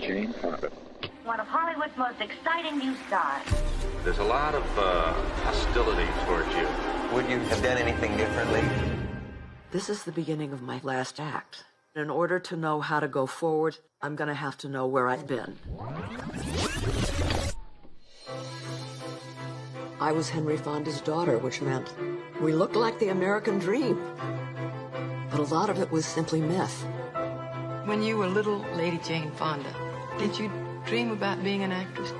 Jane Fonda. One of Hollywood's most exciting new stars. There's a lot of hostility towards you. Would you have done anything differently? This is the beginning of my last act. In order to know how to go forward, I'm going to have to know where I've been. I was Henry Fonda's daughter, which meant we looked like the American dream. But a lot of it was simply myth. When you were little Lady Jane Fonda, did you dream about being an actress?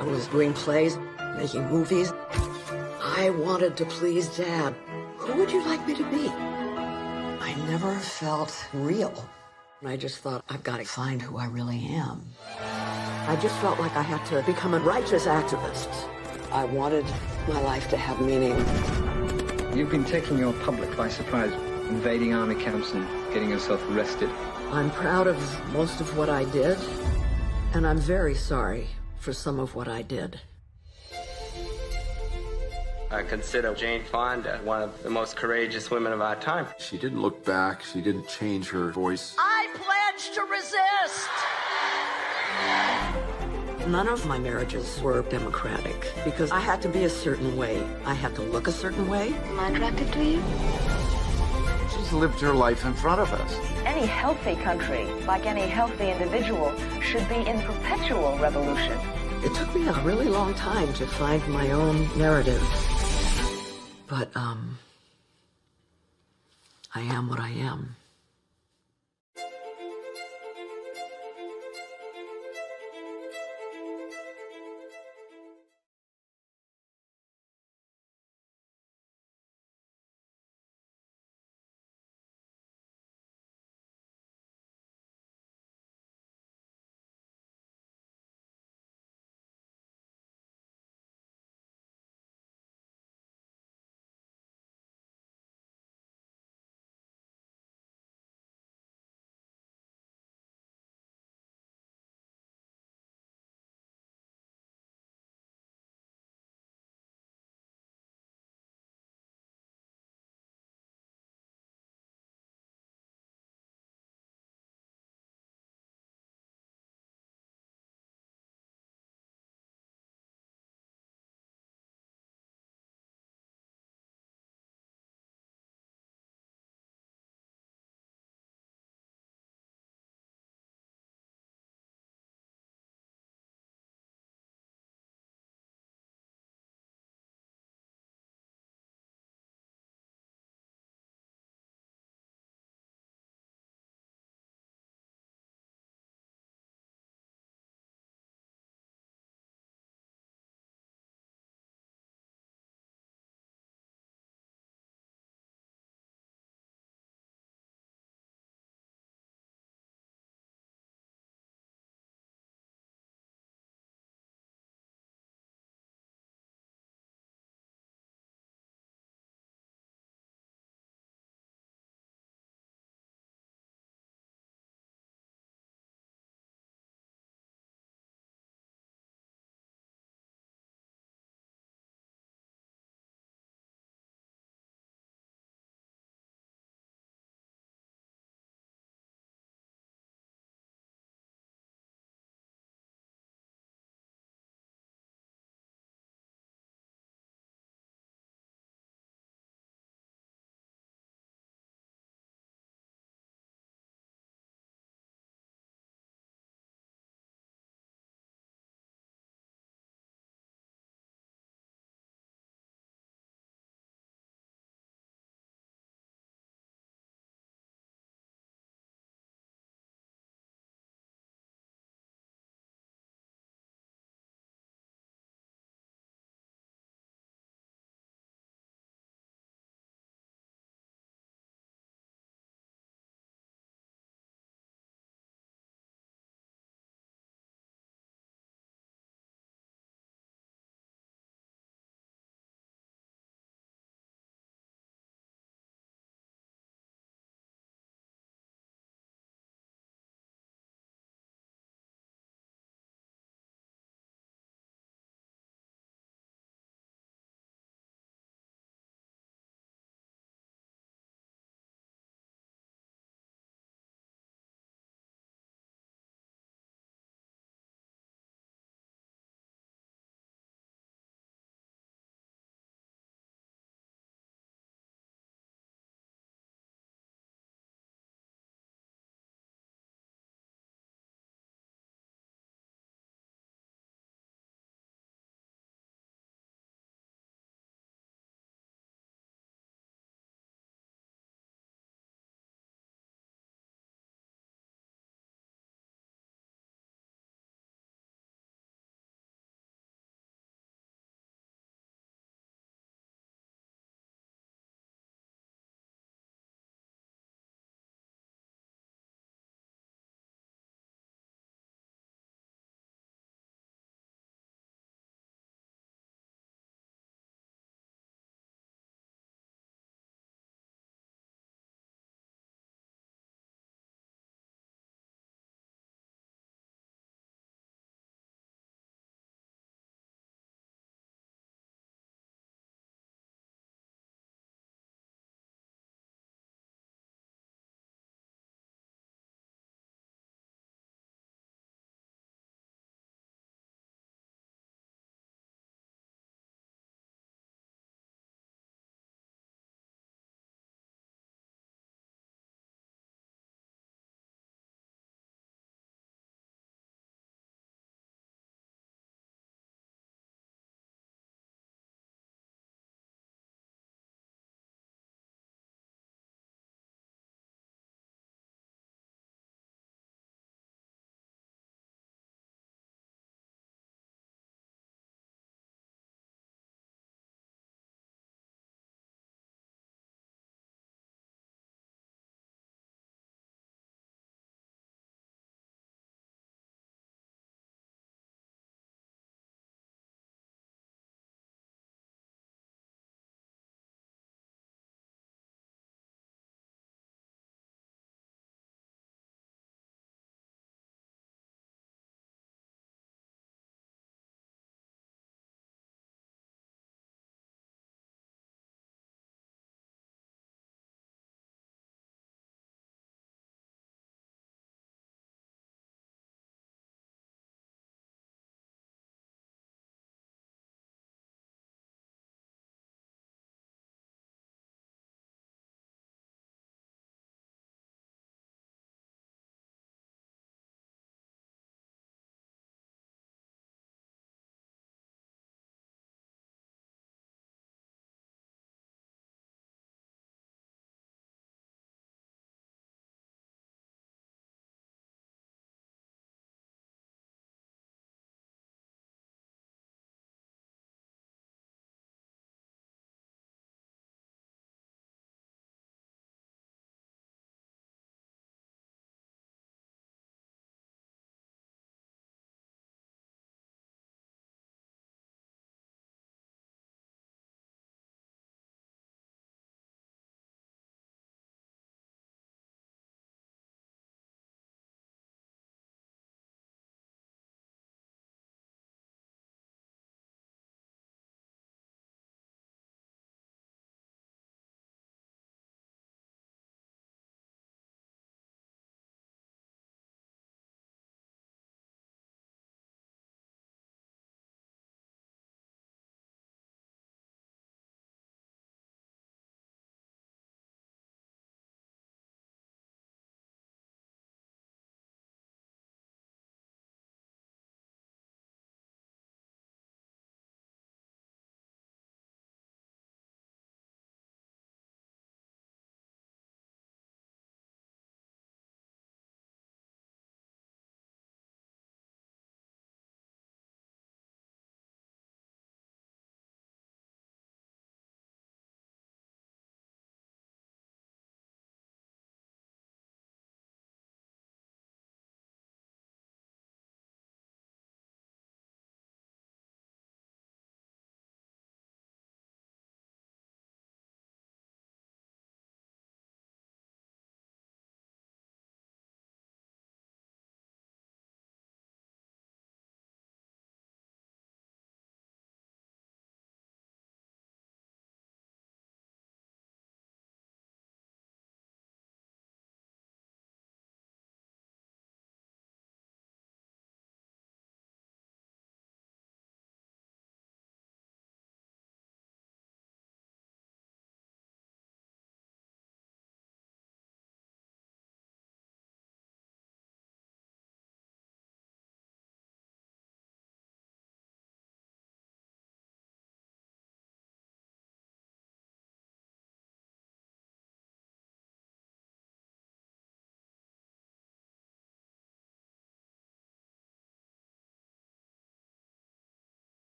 I was doing plays, making movies. I wanted to please Dad. Who would you like me to be? I never felt real. I just thought, I've got to find who I really am. I just felt like I had to become a righteous activist. I wanted my life to have meaning. You've been taking your public by surprise, invading army camps and getting yourself arrested. I'm proud of most of what I did, and I'm very sorry for some of what I did. I consider Jane Fonda one of the most courageous women of our time. She didn't look back. She didn't change her voice. I pledge to resist! None of my marriages were democratic because I had to be a certain way. I had to look a certain way. Am I attracted to you? She's lived her life in front of us. Any healthy country, like any healthy individual, should be in perpetual revolution. It took me a really long time to find my own narrative. But, I am what I am.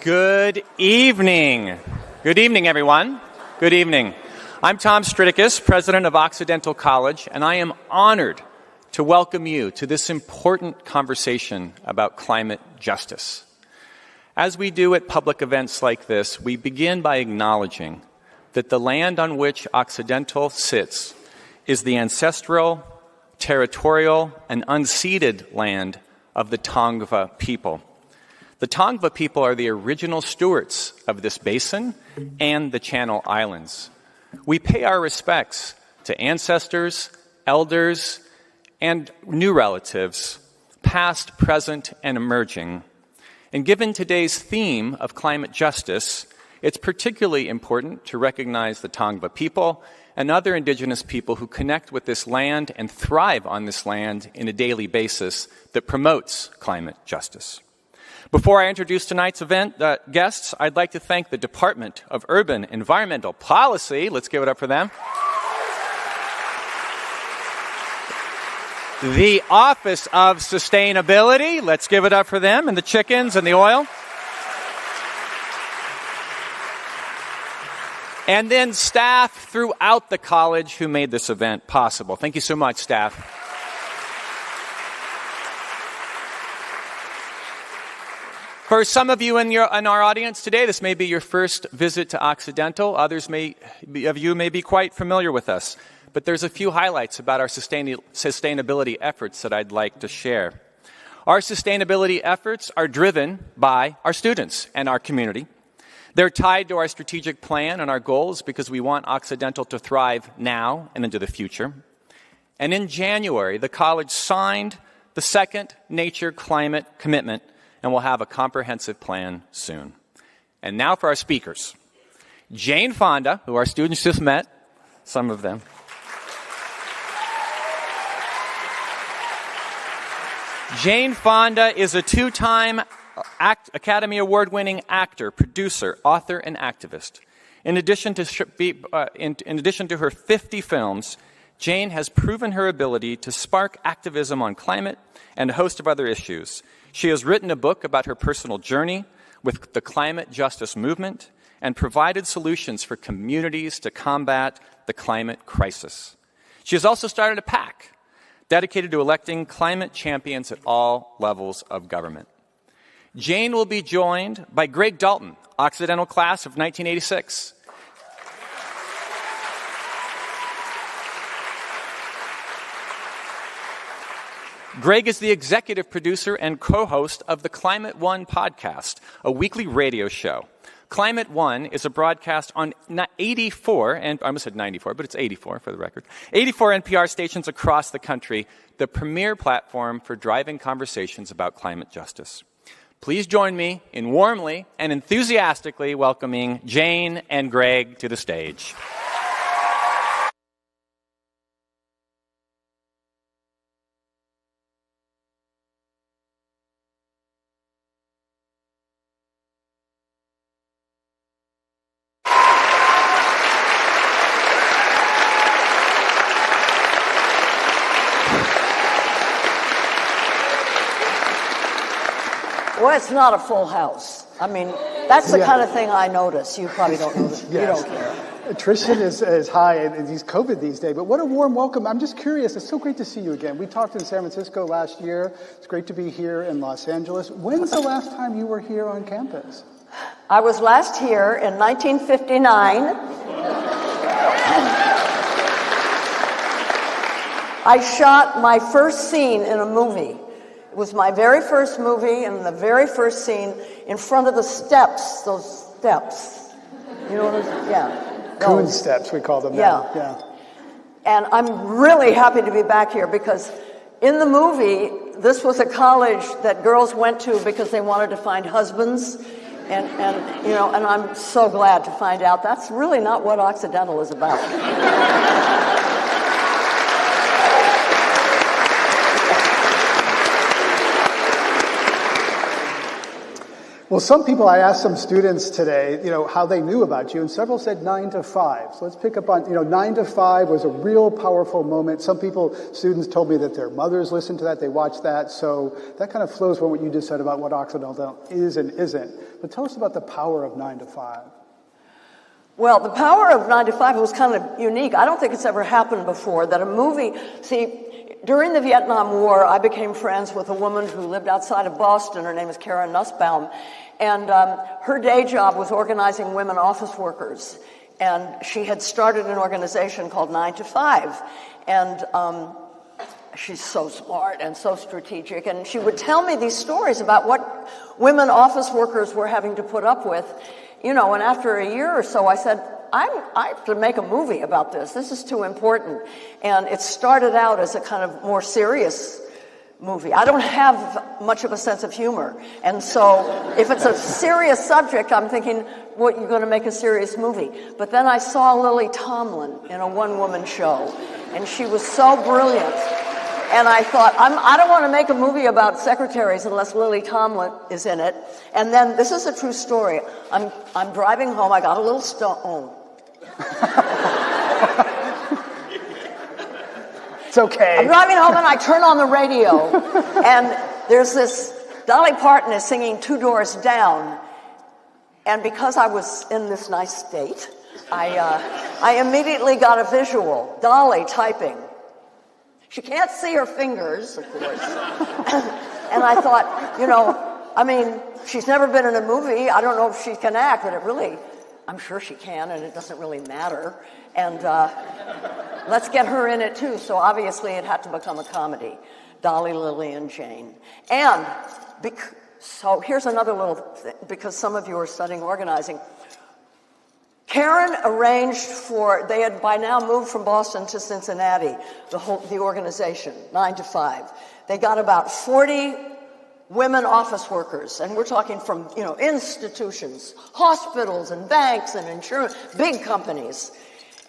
Good evening. Good evening, everyone. Good evening. I'm Tom Stridicus, president of Occidental College, and I am honored to welcome you to this important conversation about climate justice. As we do at public events like this, we begin by acknowledging that the land on which Occidental sits is the ancestral, territorial, and unceded land of the Tongva people. The Tongva people are the original stewards of this basin and the Channel Islands. We pay our respects to ancestors, elders, and new relatives, past, present, and emerging. And given today's theme of climate justice, it's particularly important to recognize the Tongva people and other indigenous people who connect with this land and thrive on this land in a daily basis that promotes climate justice. Before I introduce tonight's event guests, I'd like to thank the Department of Urban Environmental Policy. Let's give it up for them. The Office of Sustainability. Let's give it up for them, and the chickens and the oil. And then staff throughout the college who made this event possible. Thank you so much, staff. For some of you in our audience today, this may be your first visit to Occidental. Others of you may be quite familiar with us. But there's a few highlights about our sustainability efforts that I'd like to share. Our sustainability efforts are driven by our students and our community. They're tied to our strategic plan and our goals because we want Occidental to thrive now and into the future. And in January, the college signed the second Nature Climate Commitment, and we'll have a comprehensive plan soon. And now for our speakers. Jane Fonda, who our students just met, some of them. Jane Fonda is a two-time Academy Award-winning actor, producer, author, and activist. In addition to her 50 films, Jane has proven her ability to spark activism on climate and a host of other issues. She has written a book about her personal journey with the climate justice movement and provided solutions for communities to combat the climate crisis. She has also started a PAC dedicated to electing climate champions at all levels of government. Jane will be joined by Greg Dalton, Occidental class of 1986. Greg is the executive producer and co-host of the Climate One podcast, a weekly radio show. Climate One is a broadcast on 84, and I almost said 94, but it's 84 for the record, 84 NPR stations across the country, the premier platform for driving conversations about climate justice. Please join me in warmly and enthusiastically welcoming Jane and Greg to the stage. Well, it's not a full house. I mean, that's the kind of thing I notice. You probably don't notice. Yes. You don't care. Attrition is high in these COVID these days, but what a warm welcome. I'm just curious. It's so great to see you again. We talked in San Francisco last year. It's great to be here in Los Angeles. When's the last time you were here on campus? I was last here in 1959. I shot my first scene in a movie. It was my very first movie, and the very first scene in front of the steps, those steps. You know what I'm saying? Yeah. Coon steps, we call them now. Yeah. And I'm really happy to be back here because in the movie, this was a college that girls went to because they wanted to find husbands. And I'm so glad to find out that's really not what Occidental is about. Well, some people, I asked some students today, how they knew about you, and several said 9 to 5. So let's pick up on, 9 to 5 was a real powerful moment. Some students told me that their mothers listened to that, they watched that. So that kind of flows from what you just said about what Occidental is and isn't. but tell us about the power of 9 to 5. Well, the power of 9 to 5 was kind of unique. I don't think it's ever happened before that a movie, during the Vietnam War, I became friends with a woman who lived outside of Boston. Her name is Karen Nussbaum. And her day job was organizing women office workers. And she had started an organization called 9 to 5. And she's so smart and so strategic. And she would tell me these stories about what women office workers were having to put up with. And after a year or so, I said, I have to make a movie about this. This is too important. And it started out as a kind of more serious movie. I don't have much of a sense of humor. And so if it's a serious subject, I'm thinking, well, you're going to make a serious movie. But then I saw Lily Tomlin in a one-woman show, and she was so brilliant. And I thought, I don't want to make a movie about secretaries unless Lily Tomlin is in it. And then, this is a true story. I'm driving home. I got a little stone. It's okay. I'm driving home and I turn on the radio, and there's this, Dolly Parton is singing Two Doors Down. And because I was in this nice state, I immediately got a visual. Dolly typing. She can't see her fingers, of course. And I thought, she's never been in a movie. I don't know if she can act, but I'm sure she can, and it doesn't really matter. And let's get her in it, too. So obviously it had to become a comedy. Dolly, Lily, and Jane. And so here's another little thing, because some of you are studying organizing. Karen arranged they had by now moved from Boston to Cincinnati, the organization, 9 to 5. They got about 40 women office workers, and we're talking from, institutions, hospitals and banks and insurance, big companies.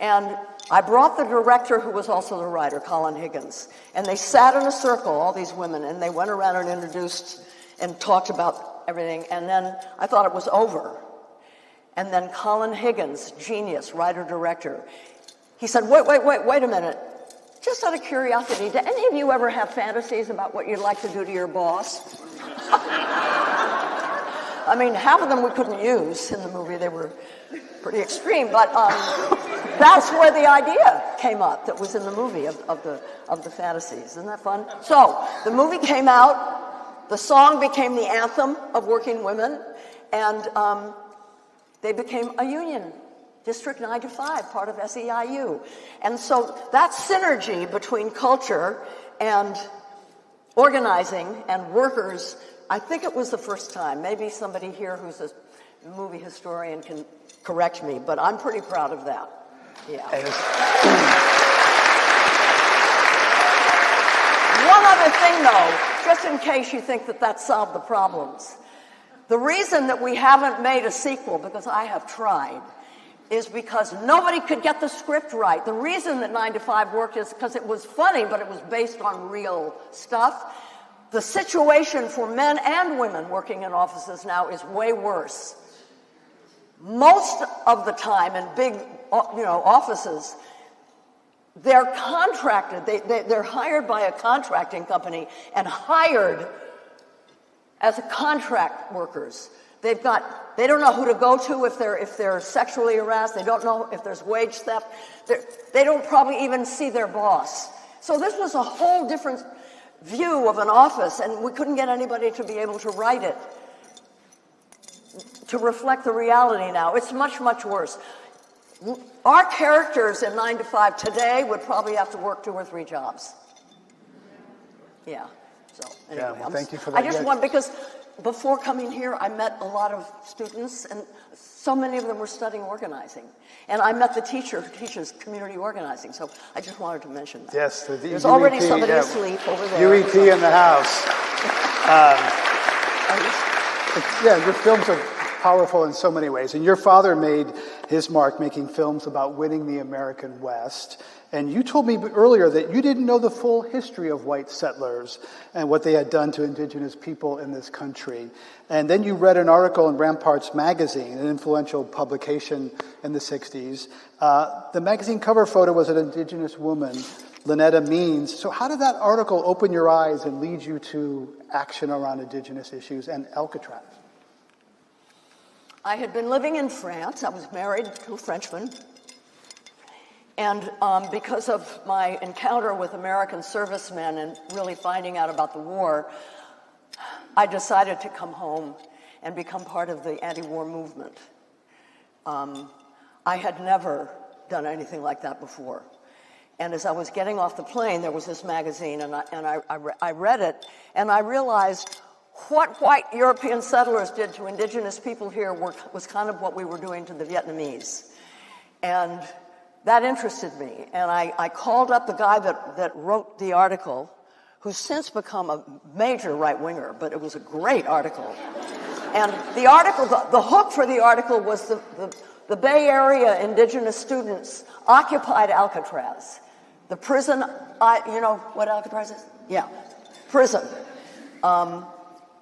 And I brought the director, who was also the writer, Colin Higgins, and they sat in a circle, all these women, and they went around and introduced and talked about everything, and then I thought it was over. And then Colin Higgins, genius, writer-director, he said, wait a minute. Just out of curiosity, do any of you ever have fantasies about what you'd like to do to your boss? Half of them we couldn't use in the movie. They were pretty extreme, but that's where the idea came up that was in the movie of the fantasies. Isn't that fun? So the movie came out. The song became the anthem of working women, and they became a union, District 9 to 5, part of SEIU. And so that synergy between culture and organizing and workers, I think it was the first time. Maybe somebody here who's a movie historian can correct me, but I'm pretty proud of that. Yeah. One other thing, though, just in case you think that solved the problems. The reason that we haven't made a sequel, because I have tried, is because nobody could get the script right. The reason that 9 to 5 worked is because it was funny, but it was based on real stuff. The situation for men and women working in offices now is way worse. Most of the time in big, offices, they're contracted. They're hired by a contracting company and hired as contract workers. They don't know who to go to if they're sexually harassed. They don't know if there's wage theft. They don't probably even see their boss. So this was a whole different view of an office, and we couldn't get anybody to be able to write it to reflect the reality now. It's much, much worse. Our characters in 9 to 5 today would probably have to work 2 or 3 jobs. Yeah. So anyway, thank you for that. I just want, because before coming here, I met a lot of students, and so many of them were studying organizing. And I met the teacher who teaches community organizing, so I just wanted to mention that. Yes, there's already somebody asleep over there. UEP in the house. Your films are powerful in so many ways. And your father made his mark making films about winning the American West. And you told me earlier that you didn't know the full history of white settlers and what they had done to indigenous people in this country. And then you read an article in Ramparts magazine, an influential publication in the 60s. The magazine cover photo was an indigenous woman, Lynetta Means. So how did that article open your eyes and lead you to action around indigenous issues and Alcatraz? I had been living in France. I was married to a Frenchman. And because of my encounter with American servicemen and really finding out about the war, I decided to come home and become part of the anti-war movement. I had never done anything like that before. And as I was getting off the plane, there was this magazine, and I read it, and I realized what white European settlers did to indigenous people here was kind of what we were doing to the Vietnamese. And that interested me. And I called up the guy that wrote the article, who's since become a major right-winger, but it was a great article. And the article, the hook for the article was the Bay Area indigenous students occupied Alcatraz. The prison, you know what Alcatraz is? Yeah, prison.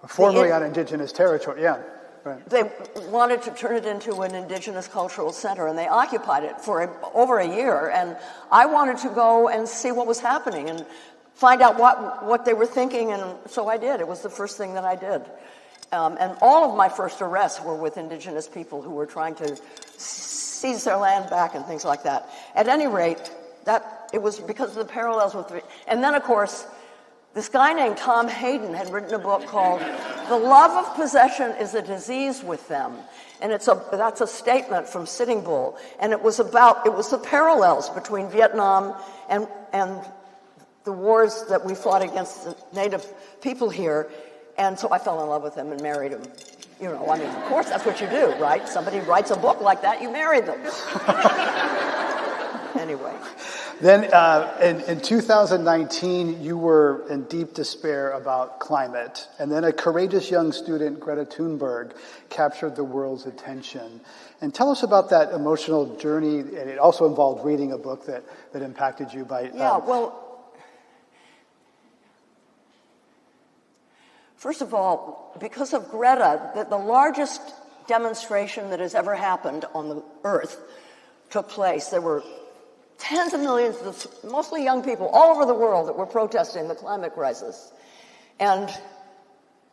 Formerly on indigenous territory, yeah. Right. They wanted to turn it into an indigenous cultural center, and they occupied it for over a year. And I wanted to go and see what was happening and find out what they were thinking, and so I did. It was the first thing that I did. And all of my first arrests were with indigenous people who were trying to seize their land back and things like that. At any rate, it was because of the parallels with... And then, of course, this guy named Tom Hayden had written a book called The Love of Possession is a Disease with Them. And that's a statement from Sitting Bull. And it was the parallels between Vietnam and the wars that we fought against the native people here. And so I fell in love with him and married him. You know, I mean, of course, that's what you do, right? Somebody writes a book like that, you marry them. Anyway. Then in 2019, you were in deep despair about climate. And then a courageous young student, Greta Thunberg, captured the world's attention. And tell us about that emotional journey. And it also involved reading a book that impacted you by... First of all, because of Greta, the largest demonstration that has ever happened on the Earth took place. There were tens of millions of mostly young people all over the world that were protesting the climate crisis. And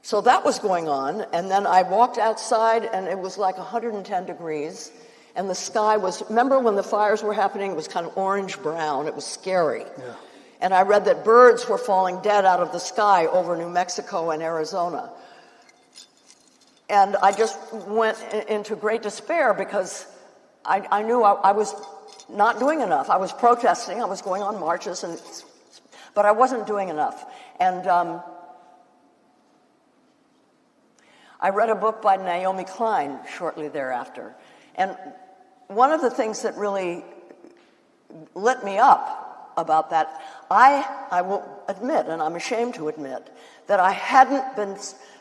so that was going on. And then I walked outside, and it was like 110 degrees. And the sky was, remember when the fires were happening, it was kind of orange-brown. It was scary. Yeah. And I read that birds were falling dead out of the sky over New Mexico and Arizona. And I just went into great despair because I knew I was not doing enough. I was protesting, I was going on marches, but I wasn't doing enough. And I read a book by Naomi Klein shortly thereafter. And one of the things that really lit me up about that, I will admit, and I'm ashamed to admit, that I hadn't been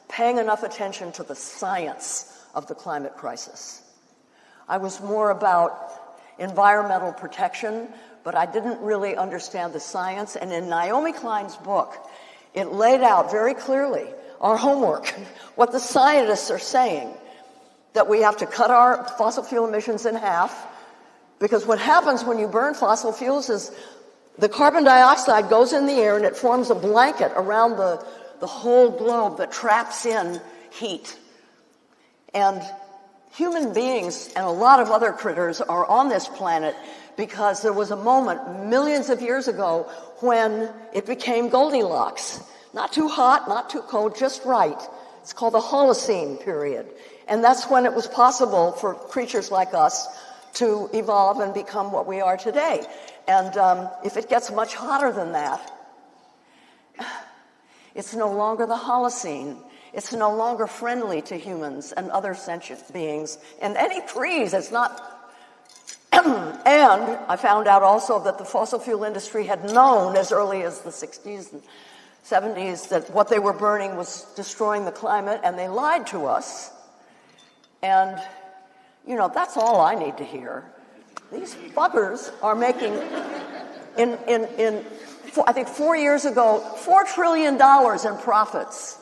paying enough attention to the science of the climate crisis. I was more about environmental protection, but I didn't really understand the science. And in Naomi Klein's book, it laid out very clearly our homework, what the scientists are saying, that we have to cut our fossil fuel emissions in half, because what happens when you burn fossil fuels is the carbon dioxide goes in the air and it forms a blanket around the whole globe that traps in heat. And human beings and a lot of other critters are on this planet because there was a moment millions of years ago when it became Goldilocks. Not too hot, not too cold, just right. It's called the Holocene period. And that's when it was possible for creatures like us to evolve and become what we are today. And if it gets much hotter than that, it's no longer the Holocene. It's no longer friendly to humans and other sentient beings. And any trees, it's not... And I found out also that the fossil fuel industry had known as early as the 60s and 70s that what they were burning was destroying the climate, and they lied to us. And, you know, that's all I need to hear. These fuckers are making, I think 4 years ago, $4 trillion in profits.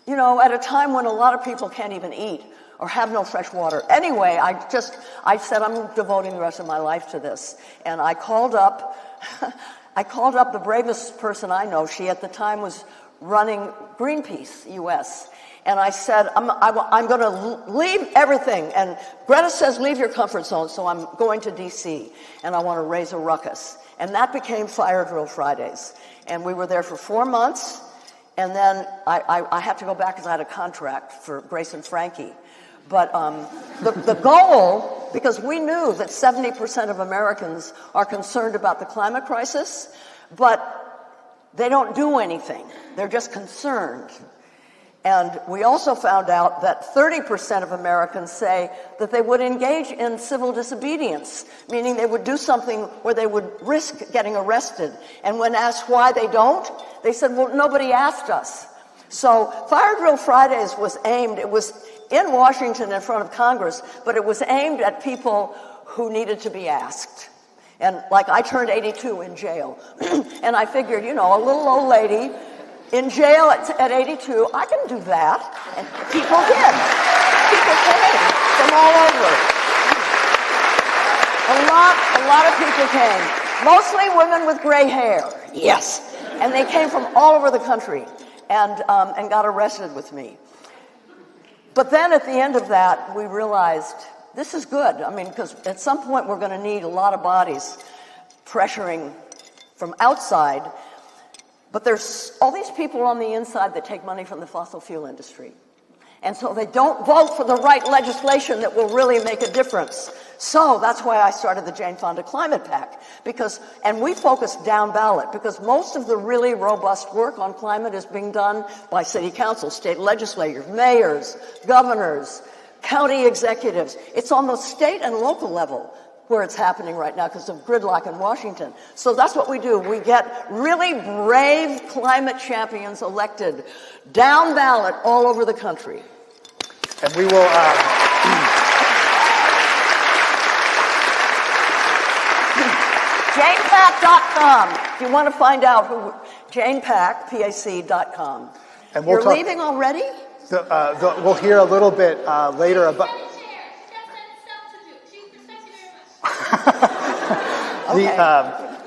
You know, at a time when a lot of people can't even eat or have no fresh water. Anyway, I said I'm devoting the rest of my life to this. And I called up the bravest person I know. She at the time was running Greenpeace US. And I said, I'm going to leave everything. And Greta says, leave your comfort zone. So I'm going to D.C. and I want to raise a ruckus. And that became Fire Drill Fridays. And we were there for 4 months. And then I had to go back because I had a contract for Grace and Frankie. But the goal, because we knew that 70% of Americans are concerned about the climate crisis, but they don't do anything. They're just concerned. And we also found out that 30% of Americans say that they would engage in civil disobedience, meaning they would do something where they would risk getting arrested. And when asked why they don't, they said, well, nobody asked us. So Fire Drill Fridays was aimed, it was in Washington in front of Congress, but it was aimed at people who needed to be asked. And like I turned 82 in jail, and I figured, you know, a little old lady in jail at 82, I can do that. And people did. People came from all over. A lot of people came. Mostly women with gray hair. Yes. And they came from all over the country and got arrested with me. But then at the end of that, we realized this is good. I mean, because at some point we're going to need a lot of bodies pressuring from outside. But there's all these people on the inside that take money from the fossil fuel industry. And so they don't vote for the right legislation that will really make a difference. So that's why I started the Jane Fonda Climate PAC. And we focus down ballot, because most of the really robust work on climate is being done by city councils, state legislators, mayors, governors, county executives. It's on the state and local level where it's happening right now because of gridlock in Washington. So that's what we do. We get really brave climate champions elected down ballot all over the country. And we will... JanePack.com. If you want to find out who... JanePack, PAC.com. And we'll You're leaving already? We'll hear a little bit later about...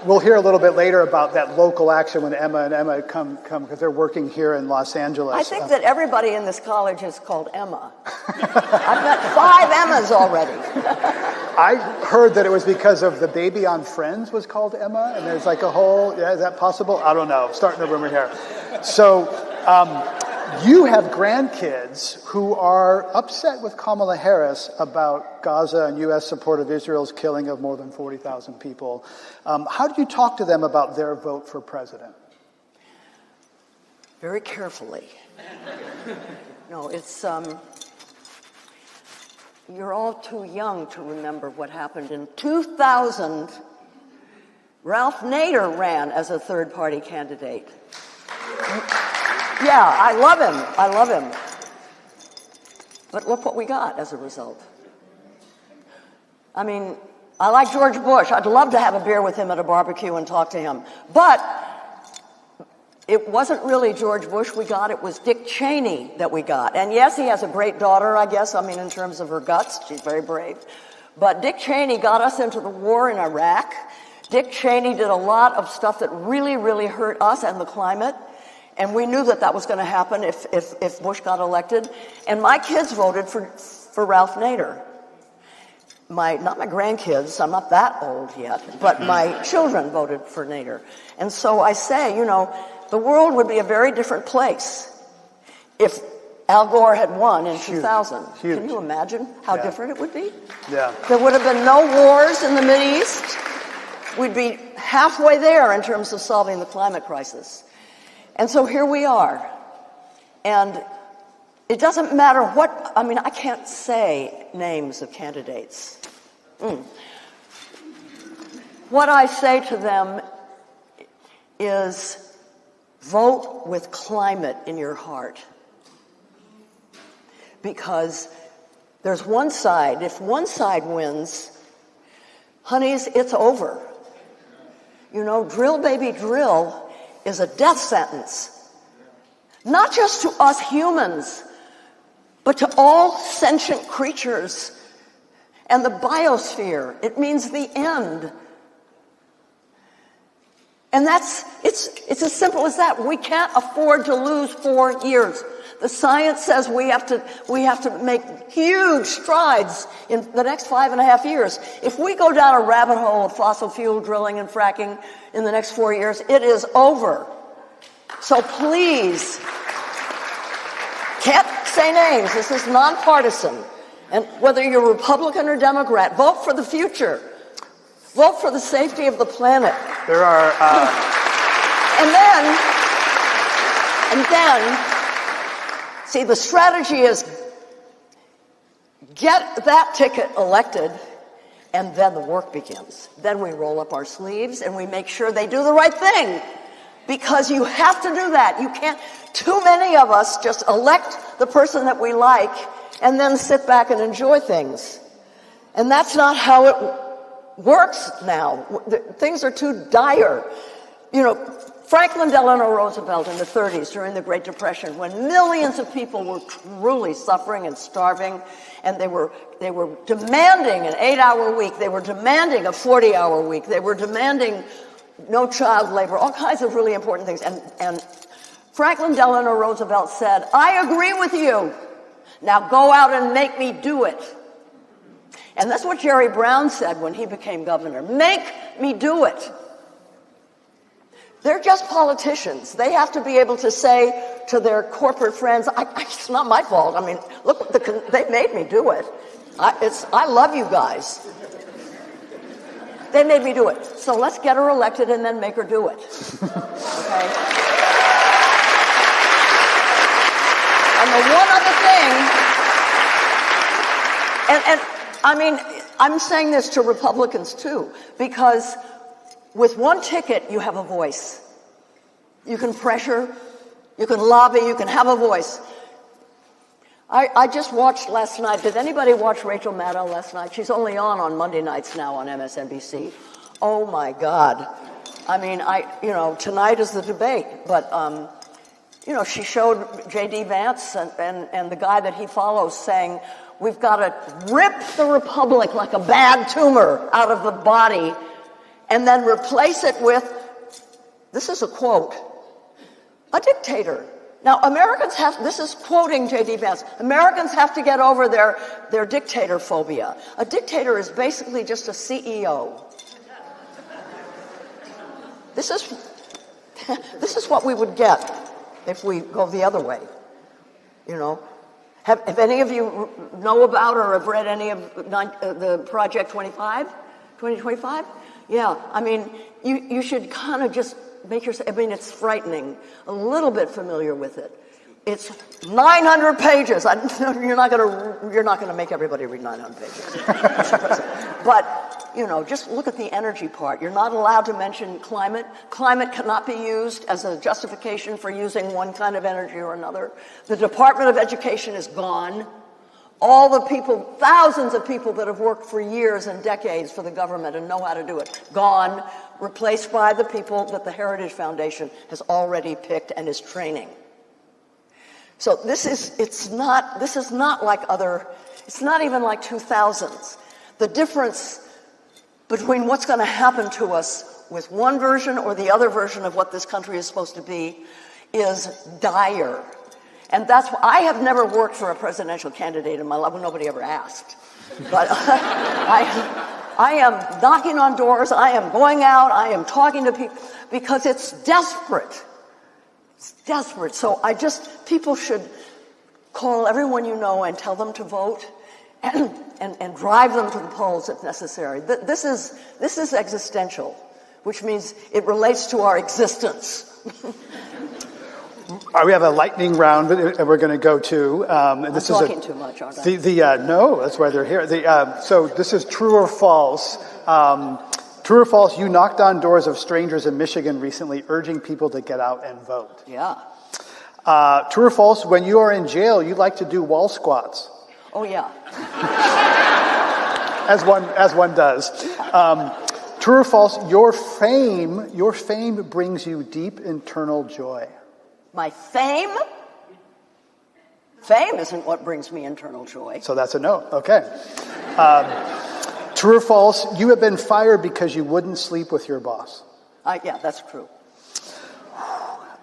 We'll hear a little bit later about that local action when Emma and Emma come because they're working here in Los Angeles. I think that everybody in this college is called Emma. I've met 5 Emmas already. I heard that it was because of the baby on Friends was called Emma, and there's like a whole, is that possible? I don't know, starting a rumor here. So you have grandkids who are upset with Kamala Harris about Gaza and U.S. support of Israel's killing of more than 40,000 people. How do you talk to them about their vote for president? Very carefully. No, it's, you're all too young to remember what happened in 2000. Ralph Nader ran as a third-party candidate. Yeah, I love him. But look what we got as a result. I mean, I like George Bush. I'd love to have a beer with him at a barbecue and talk to him. But it wasn't really George Bush we got, it was Dick Cheney that we got. And yes, he has a great daughter, I guess, I mean, in terms of her guts, she's very brave. But Dick Cheney got us into the war in Iraq. Dick Cheney did a lot of stuff that really, really hurt us and the climate. And we knew that that was going to happen if Bush got elected. And my kids voted for Ralph Nader. Not my grandkids, I'm not that old yet, but my children voted for Nader. And so I say, you know, the world would be a very different place if Al Gore had won in 2000. Huge. Can you imagine how different it would be? Yeah. There would have been no wars in the Mideast. We'd be halfway there in terms of solving the climate crisis. And so here we are. And it doesn't matter what, I mean, I can't say names of candidates. What I say to them is vote with climate in your heart. Because there's one side, if one side wins, honeys, it's over. You know, drill baby drill is a death sentence. Not just to us humans, but to all sentient creatures and the biosphere. It means the end. And it's as simple as that. We can't afford to lose 4 years. The science says we have to make huge strides in the next 5.5 years. If we go down a rabbit hole of fossil fuel drilling and fracking in the next 4 years, it is over. So please, can't say names. This is nonpartisan. And whether you're Republican or Democrat, vote for the future. Vote for the safety of the planet. There are... And then, see, the strategy is get that ticket elected, and then the work begins. Then we roll up our sleeves and we make sure they do the right thing. Because you have to do that. You can't, too many of us just elect the person that we like and then sit back and enjoy things. And that's not how it works now. Things are too dire. You know, Franklin Delano Roosevelt in the 30s during the Great Depression, when millions of people were truly suffering and starving, and they were demanding an 8-hour week, they were demanding a 40-hour week, they were demanding no child labor, all kinds of really important things. And Franklin Delano Roosevelt said, I agree with you. Now go out and make me do it. And that's what Jerry Brown said when he became governor. Make me do it. They're just politicians. They have to be able to say to their corporate friends, it's not my fault. I mean, look, they made me do it. I love you guys. They made me do it. So let's get her elected and then make her do it. Okay? And the one other thing, and I mean, I'm saying this to Republicans too, because with one ticket, you have a voice. You can pressure, you can lobby, you can have a voice. I just watched last night. Did anybody watch Rachel Maddow last night? She's only on Monday nights now on MSNBC. Oh my God. I mean, tonight is the debate, but, she showed J.D. Vance and the guy that he follows saying, we've got to rip the republic like a bad tumor out of the body and then replace it with, this is a quote, a dictator. Now, Americans have, this is quoting J.D. Vance, Americans have to get over their dictator phobia. A dictator is basically just a CEO. This is what we would get if we go the other way, you know. Have any of you know about or have read any of the Project 2025? Yeah, I mean, you should kind of just make yourself, I mean, it's frightening, a little bit familiar with it. It's 900 pages. You're not going to make everybody read 900 pages. But, just look at the energy part. You're not allowed to mention climate. Climate cannot be used as a justification for using one kind of energy or another. The Department of Education is gone. All the people, thousands of people that have worked for years and decades for the government and know how to do it, gone, replaced by the people that the Heritage Foundation has already picked and is training. So it's not even like 2000s. The difference between what's going to happen to us with one version or the other version of what this country is supposed to be is dire. And that's why I have never worked for a presidential candidate in my life. Well, nobody ever asked. But I am knocking on doors. I am going out. I am talking to people because it's desperate. It's desperate. So people should call everyone you know and tell them to vote and drive them to the polls if necessary. This is existential, which means it relates to our existence. We have a lightning round that we're going to go to. I'm talking too much, aren't I? No, that's why they're here. So this is true or false. True or false, you knocked on doors of strangers in Michigan recently, urging people to get out and vote. Yeah. True or false, when you are in jail, you like to do wall squats. Oh, yeah. As one does. True or false, your fame brings you deep internal joy. My fame? Fame isn't what brings me internal joy. So that's a no. Okay. True or false, you have been fired because you wouldn't sleep with your boss. Yeah, that's true.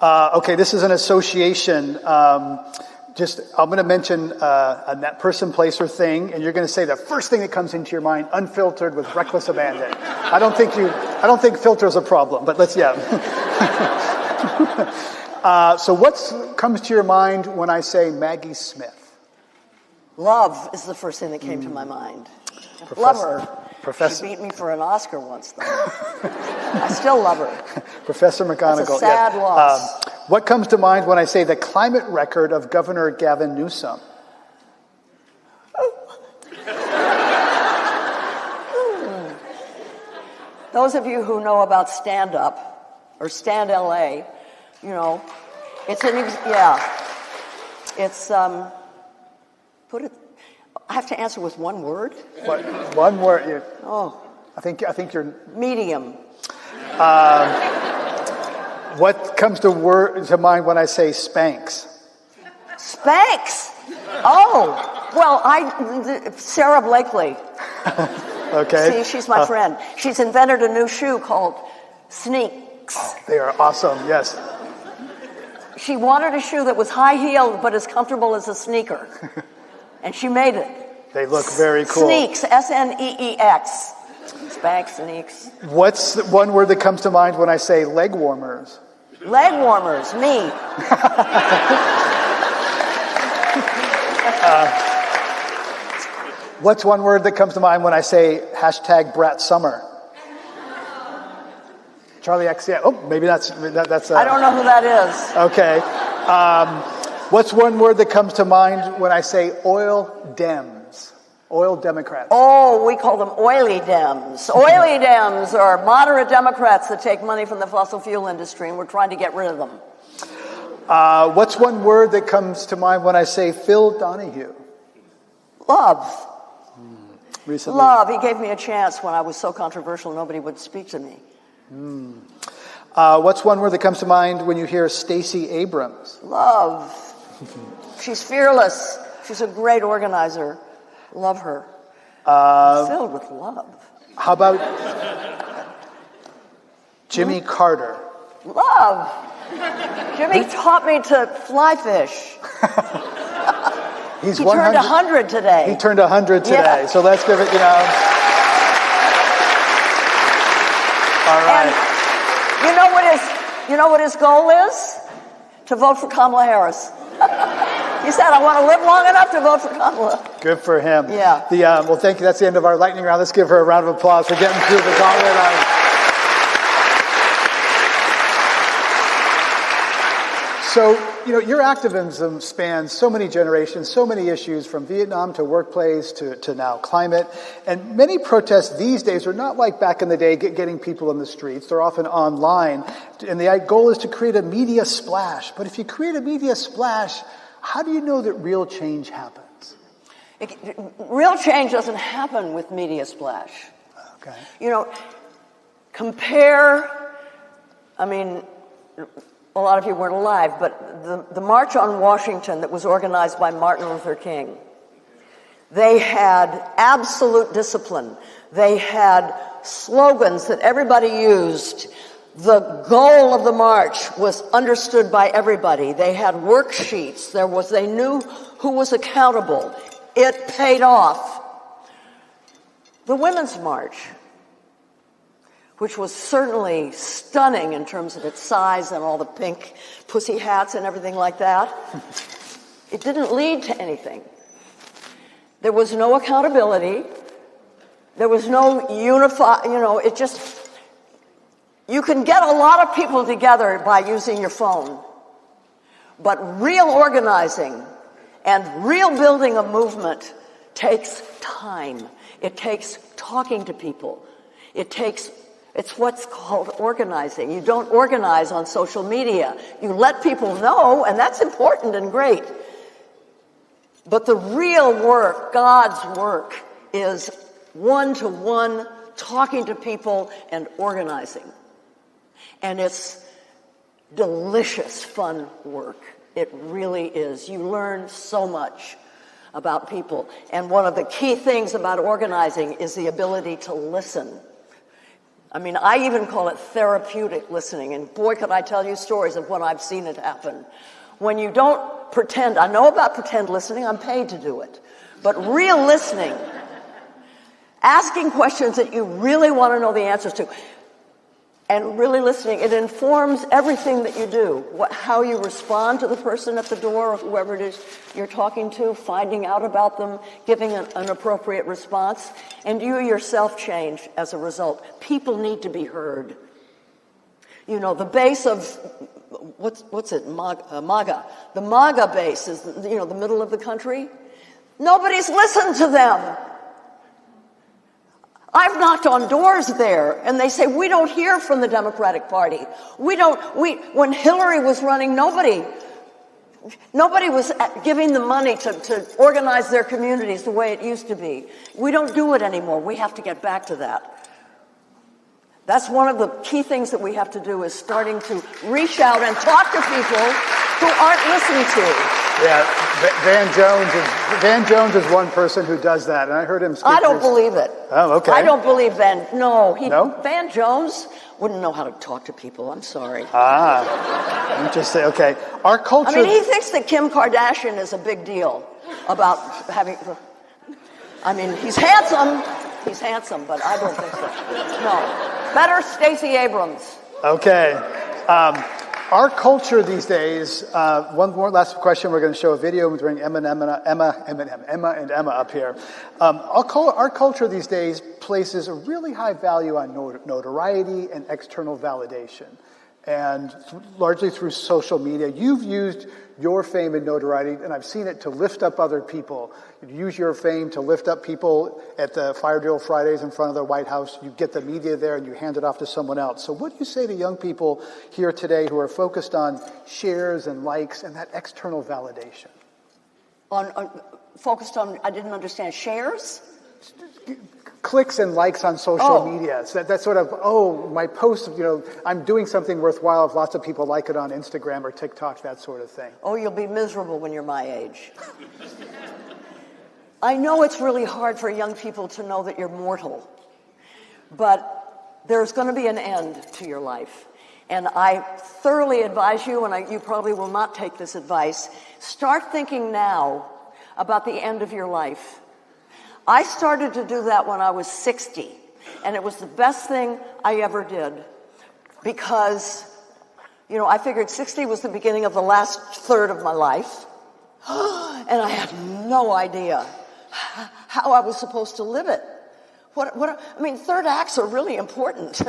Okay, this is an association. I'm going to mention a net person, place, or thing, and you're going to say the first thing that comes into your mind, unfiltered with reckless abandon. I don't think filter is a problem, but let's, yeah. So what comes to your mind when I say Maggie Smith? Love is the first thing that came to my mind. Love her. She beat me for an Oscar once, though. I still love her. Professor McGonagall. That's a sad loss. What comes to mind when I say the climate record of Governor Gavin Newsom? Those of you who know about stand-up, or Stand LA, you know, it's I have to answer with one word? What, one word? Oh. I think you're... Medium. What comes to mind when I say Spanx? Spanx? Oh, well, Sarah Blakely. Okay. See, she's my friend. She's invented a new shoe called Sneaks. Oh, they are awesome, yes. She wanted a shoe that was high-heeled but as comfortable as a sneaker. And she made it. They look very cool. Sneaks, S-N-E-E-X. Spanx, Sneaks. What's the one word that comes to mind when I say leg warmers? Leg warmers, me. What's one word that comes to mind when I say hashtag Brat Summer? Charlie X, yeah. Oh, maybe that's. I don't know who that is. Okay. What's one word that comes to mind when I say oil Dems? Oil Democrats. Oh, we call them oily Dems. Oily Dems are moderate Democrats that take money from the fossil fuel industry, and we're trying to get rid of them. What's one word that comes to mind when I say Phil Donahue? Love. Recently. Love. He gave me a chance when I was so controversial nobody would speak to me. What's one word that comes to mind when you hear Stacey Abrams? Love. She's fearless. She's a great organizer. Love her. Filled with love. How about Jimmy Carter? Love. Jimmy taught me to fly fish. He turned 100 today. He turned 100 today. Yeah. So let's give it, All right. And you know what his goal is? To vote for Kamala Harris. He said, I want to live long enough to vote for Kamala. Good for him. Yeah. Well, thank you. That's the end of our lightning round. Let's give her a round of applause for getting through the gauntlet. So, your activism spans so many generations, so many issues, from Vietnam to workplace to now climate. And many protests these days are not like back in the day, getting people in the streets. They're often online. And the goal is to create a media splash. But if you create a media splash, how do you know that real change happens? Real change doesn't happen with media splash. Okay. Compare, a lot of you weren't alive, but the March on Washington that was organized by Martin Luther King, they had absolute discipline. They had slogans that everybody used. The goal of the march was understood by everybody. They had worksheets. They knew who was accountable. It paid off. The Women's March, which was certainly stunning in terms of its size and all the pink pussy hats and everything like that, it didn't lead to anything. There was no accountability. There was no you can get a lot of people together by using your phone. But real organizing and real building a movement takes time. It takes talking to people. It's what's called organizing. You don't organize on social media. You let people know, and that's important and great. But the real work, God's work, is one-to-one, talking to people and organizing. And it's delicious, fun work. It really is. You learn so much about people. And one of the key things about organizing is the ability to listen. I even call it therapeutic listening. And boy, could I tell you stories of when I've seen it happen. when you don't pretend. I know about pretend listening. I'm paid to do it. But real listening, asking questions that you really want to know the answers to, and really listening, it informs everything that you do. How you respond to the person at the door or whoever it is you're talking to, finding out about them, giving an appropriate response, and you yourself change as a result. People need to be heard. You know, the base of, what's it, MAGA. The MAGA base is, you know, the middle of the country. Nobody's listened to them. I've knocked on doors there, and they say, we don't hear from the Democratic Party. When Hillary was running, nobody was giving them money to organize their communities the way it used to be. We don't do it anymore. We have to get back to that. That's one of the key things that we have to do, is starting to reach out and talk to people who aren't listened to. Yeah, Van Jones is one person who does that, and I heard him speak. I don't believe it. Oh, okay. I don't believe Van. No, No? Van Jones wouldn't know how to talk to people. I'm sorry. Interesting. Okay, our culture. I mean, he thinks that Kim Kardashian is a big deal about having. I mean, he's handsome. He's handsome, but I don't think so. No, better Stacey Abrams. Okay. Our culture these days, one more last question. We're going to show a video. We're bringing Emma and Emma up here. Our culture these days places a really high value on notoriety and external validation. And largely through social media, you've used your fame and notoriety, and I've seen it, to lift up other people. You use your fame to lift up people at the Fire Drill Fridays in front of the White House. You get the media there and you hand it off to someone else. So what do you say to young people here today who are focused on shares and likes and that external validation? Focused on, I didn't understand, shares? Clicks and likes on social media. So that's sort of, my post, you know, I'm doing something worthwhile if lots of people like it on Instagram or TikTok, that sort of thing. Oh, you'll be miserable when you're my age. I know it's really hard for young people to know that you're mortal, but there's going to be an end to your life. And I thoroughly advise you, and you probably will not take this advice, start thinking now about the end of your life. I started to do that when I was 60, and it was the best thing I ever did, because, you know, I figured 60 was the beginning of the last third of my life, and I had no idea how I was supposed to live it. I mean, third acts are really important.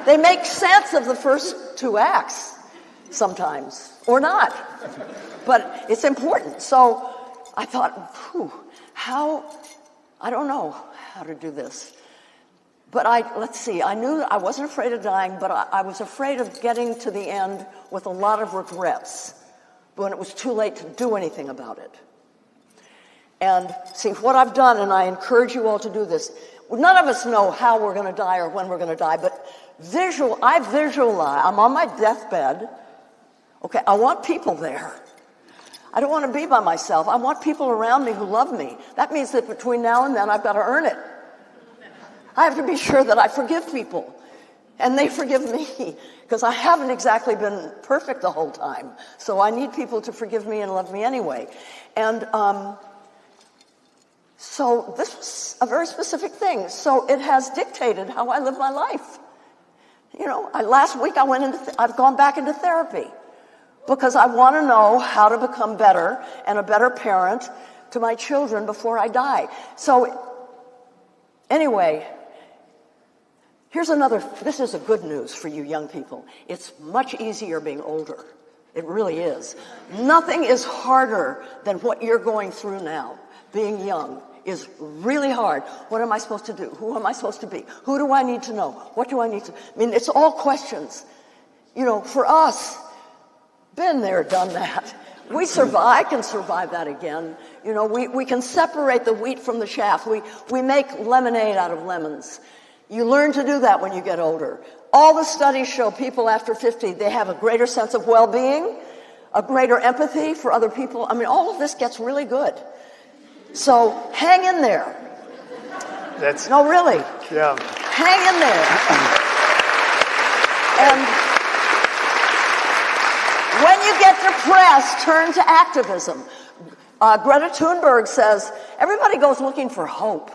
They make sense of the first two acts sometimes, or not, but it's important. So I thought, I don't know how to do this. But let's see, I knew I wasn't afraid of dying, but I was afraid of getting to the end with a lot of regrets when it was too late to do anything about it. And see, what I've done, and I encourage you all to do this, none of us know how we're going to die or when we're going to die, but I visualize, I'm on my deathbed. Okay, I want people there. I don't want to be by myself. I want people around me who love me. That means that between now and then, I've got to earn it. I have to be sure that I forgive people, and they forgive me, because I haven't exactly been perfect the whole time. So I need people to forgive me and love me anyway. And so this was a very specific thing. So it has dictated how I live my life. You know, last week I've gone back into therapy, because I want to know how to become better and a better parent to my children before I die. So anyway, this is a good news for you young people. It's much easier being older. It really is. Nothing is harder than what you're going through now. Being young is really hard. What am I supposed to do? Who am I supposed to be? Who do I need to know? What do I need to... I mean, it's all questions. You know, for us, been there, done that. I can survive that again. You know, we can separate the wheat from the chaff. We make lemonade out of lemons. You learn to do that when you get older. All the studies show people after 50, they have a greater sense of well-being, a greater empathy for other people. I mean, all of this gets really good. So hang in there. No, really. Yeah. Hang in there. And when you get get depressed, turn to activism. Greta Thunberg says, everybody goes looking for hope.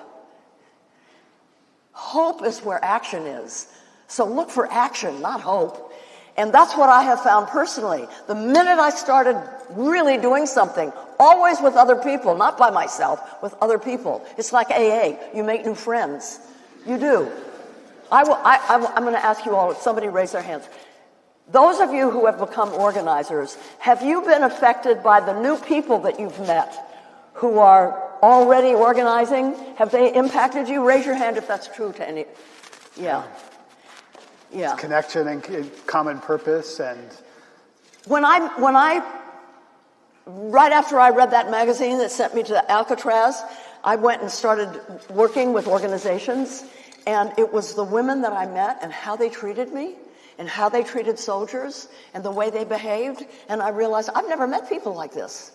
Hope is where action is. So look for action, not hope. And that's what I have found personally. The minute I started really doing something, always with other people, not by myself, with other people. It's like AA. You make new friends. You do. I'm going to ask you all, somebody raise their hands. Those of you who have become organizers, have you been affected by the new people that you've met who are already organizing? Have they impacted you? Raise your hand if that's true to any. Yeah. Yeah. It's connection and common purpose and. When I, right after I read that magazine that sent me to Alcatraz, I went and started working with organizations, and it was the women that I met and how they treated me and how they treated soldiers and the way they behaved, and I realized I've never met people like this.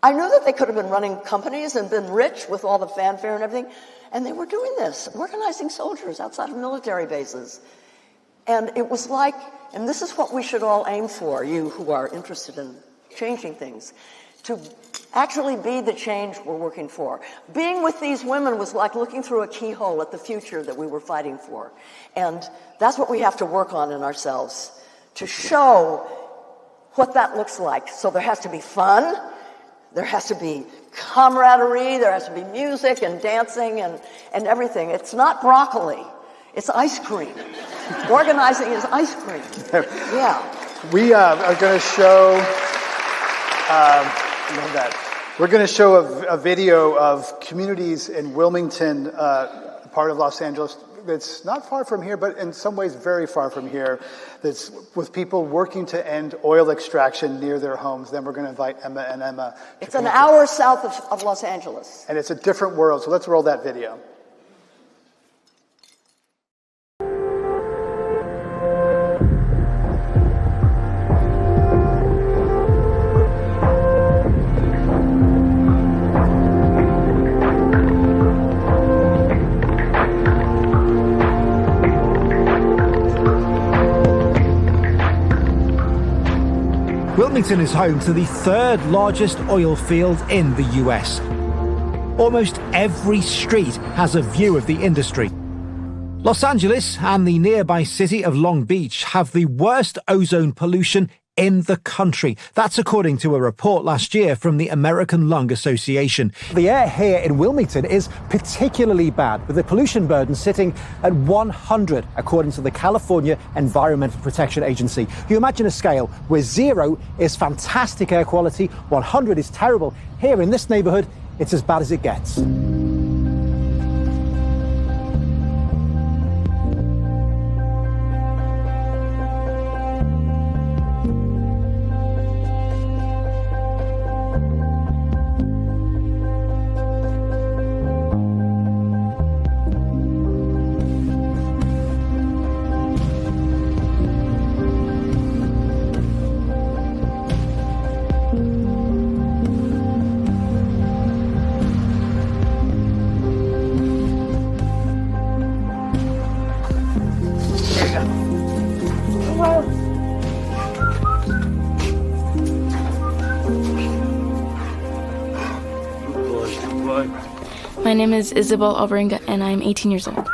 I knew that they could have been running companies and been rich with all the fanfare and everything, and they were doing this, organizing soldiers outside of military bases. And it was like, and this is what we should all aim for, you who are interested in changing things, to actually be the change we're working for. Being with these women was like looking through a keyhole at the future that we were fighting for. And that's what we have to work on in ourselves, to show what that looks like. So there has to be fun, there has to be camaraderie, there has to be music and dancing and everything. It's not broccoli, it's ice cream. Organizing is ice cream. Yeah. We are going to show, love that. We're going to show a video of communities in Wilmington, part of Los Angeles, that's not far from here, but in some ways very far from here, that's with people working to end oil extraction near their homes. Then we're going to invite Emma. It's an hour south of Los Angeles. And it's a different world, so let's roll that video. Wilmington is home to the third largest oil field in the US. Almost every street has a view of the industry. Los Angeles and the nearby city of Long Beach have the worst ozone pollution in the country. That's according to a report last year from the American Lung Association. The air here in Wilmington is particularly bad, with the pollution burden sitting at 100, according to the California Environmental Protection Agency. You imagine a scale where 0 is fantastic air quality, 100 is terrible. Here in this neighborhood, it's as bad as it gets. My name is Isabel Alvarenga, and I'm 18 years old.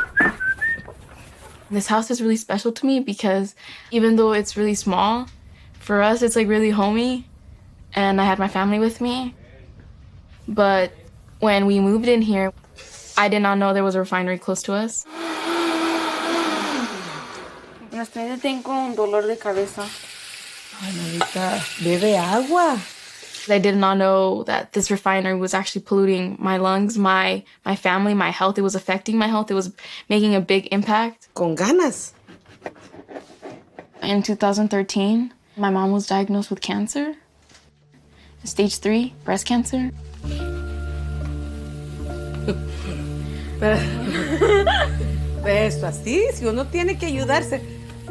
This house is really special to me because even though it's really small, for us it's like really homey, and I had my family with me. But when we moved in here, I did not know there was a refinery close to us. Tengo un dolor de cabeza. Ay, mamita, bebe agua. I did not know that this refinery was actually polluting my lungs, my family, my health. It was affecting my health. It was making a big impact. Con ganas. In 2013, my mom was diagnosed with cancer, stage 3 breast cancer. Eso, así, si uno tiene que ayudarse.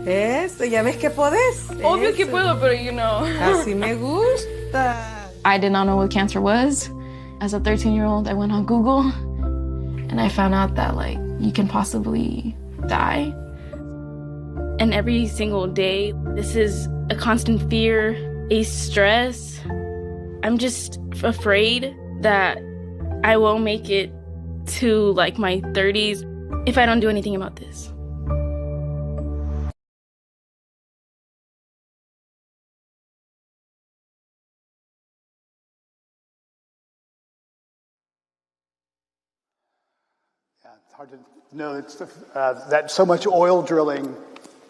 Eso, ya ves que podés. Obvio que puedo, pero you know. Así me gusta. I did not know what cancer was. As a 13-year-old, I went on Google and I found out that like you can possibly die. And every single day, this is a constant fear. a stress. I'm just afraid that I won't make it to like my 30s if I don't do anything about this. It's hard to know that so much oil drilling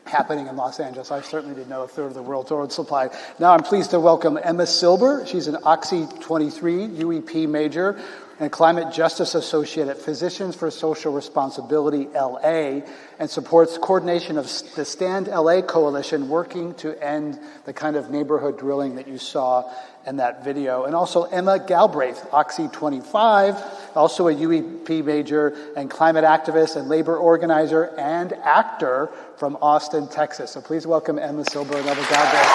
happening in Los Angeles. I certainly didn't know a third of the world's oil supply. Now I'm pleased to welcome Emma Silber. She's an Oxy 23 UEP major and Climate Justice Associate at Physicians for Social Responsibility LA, and supports coordination of the Stand LA Coalition working to end the kind of neighborhood drilling that you saw in that video. And also Emma Galbraith, Oxy 25, also a UEP major and climate activist and labor organizer and actor from Austin, Texas. So please welcome Emma Silber and Emma Galbraith.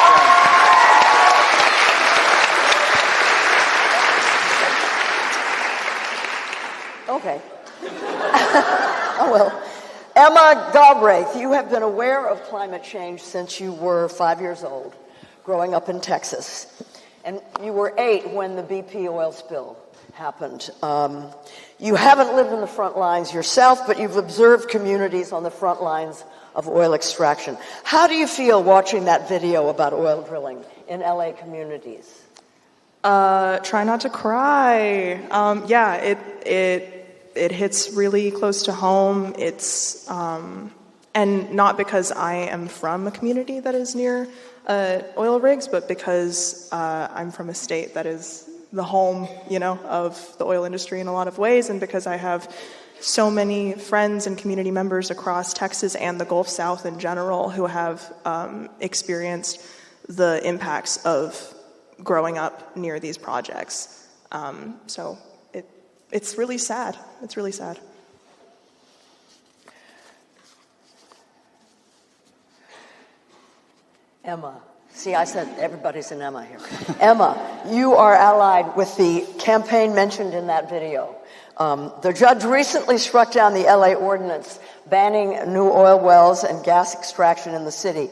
Okay. Oh, well. Emma Galbraith, you have been aware of climate change since you were 5 years old, growing up in Texas. And you were 8 when the BP oil spill happened. You haven't lived in the front lines yourself, but you've observed communities on the front lines of oil extraction. How do you feel watching that video about oil drilling in LA communities? Try not to cry. Yeah, it hits really close to home. It's and not because I am from a community that is near oil rigs, but because I'm from a state that is the home, of the oil industry in a lot of ways, and because I have so many friends and community members across Texas and the Gulf South in general who have experienced the impacts of growing up near these projects. So it's really sad. It's really sad. Emma. See, I said everybody's an Emma here. Emma, you are allied with the campaign mentioned in that video. The judge recently struck down the LA ordinance banning new oil wells and gas extraction in the city.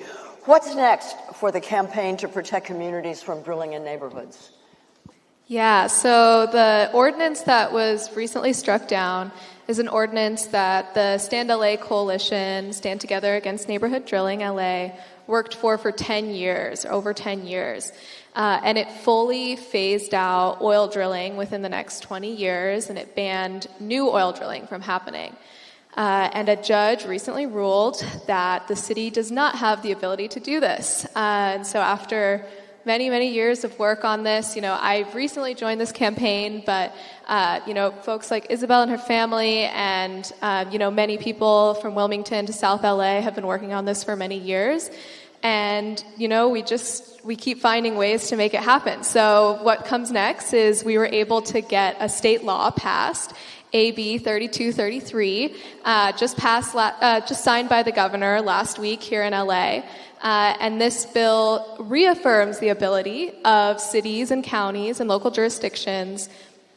What's next for the campaign to protect communities from drilling in neighborhoods? Yeah, so the ordinance that was recently struck down is an ordinance that the Stand LA Coalition, Stand Together Against Neighborhood Drilling LA, worked for 10 years, over 10 years. And it fully phased out oil drilling within the next 20 years, and it banned new oil drilling from happening. And a judge recently ruled that the city does not have the ability to do this. And so after many, many years of work on this, I've recently joined this campaign, but, folks like Isabel and her family and, many people from Wilmington to South LA have been working on this for many years. And, we keep finding ways to make it happen. So what comes next is we were able to get a state law passed, AB 3233, just signed by the governor last week here in LA. And this bill reaffirms the ability of cities and counties and local jurisdictions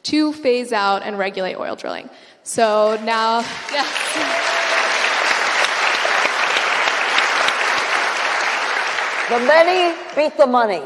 to phase out and regulate oil drilling. So now, The many beat the money.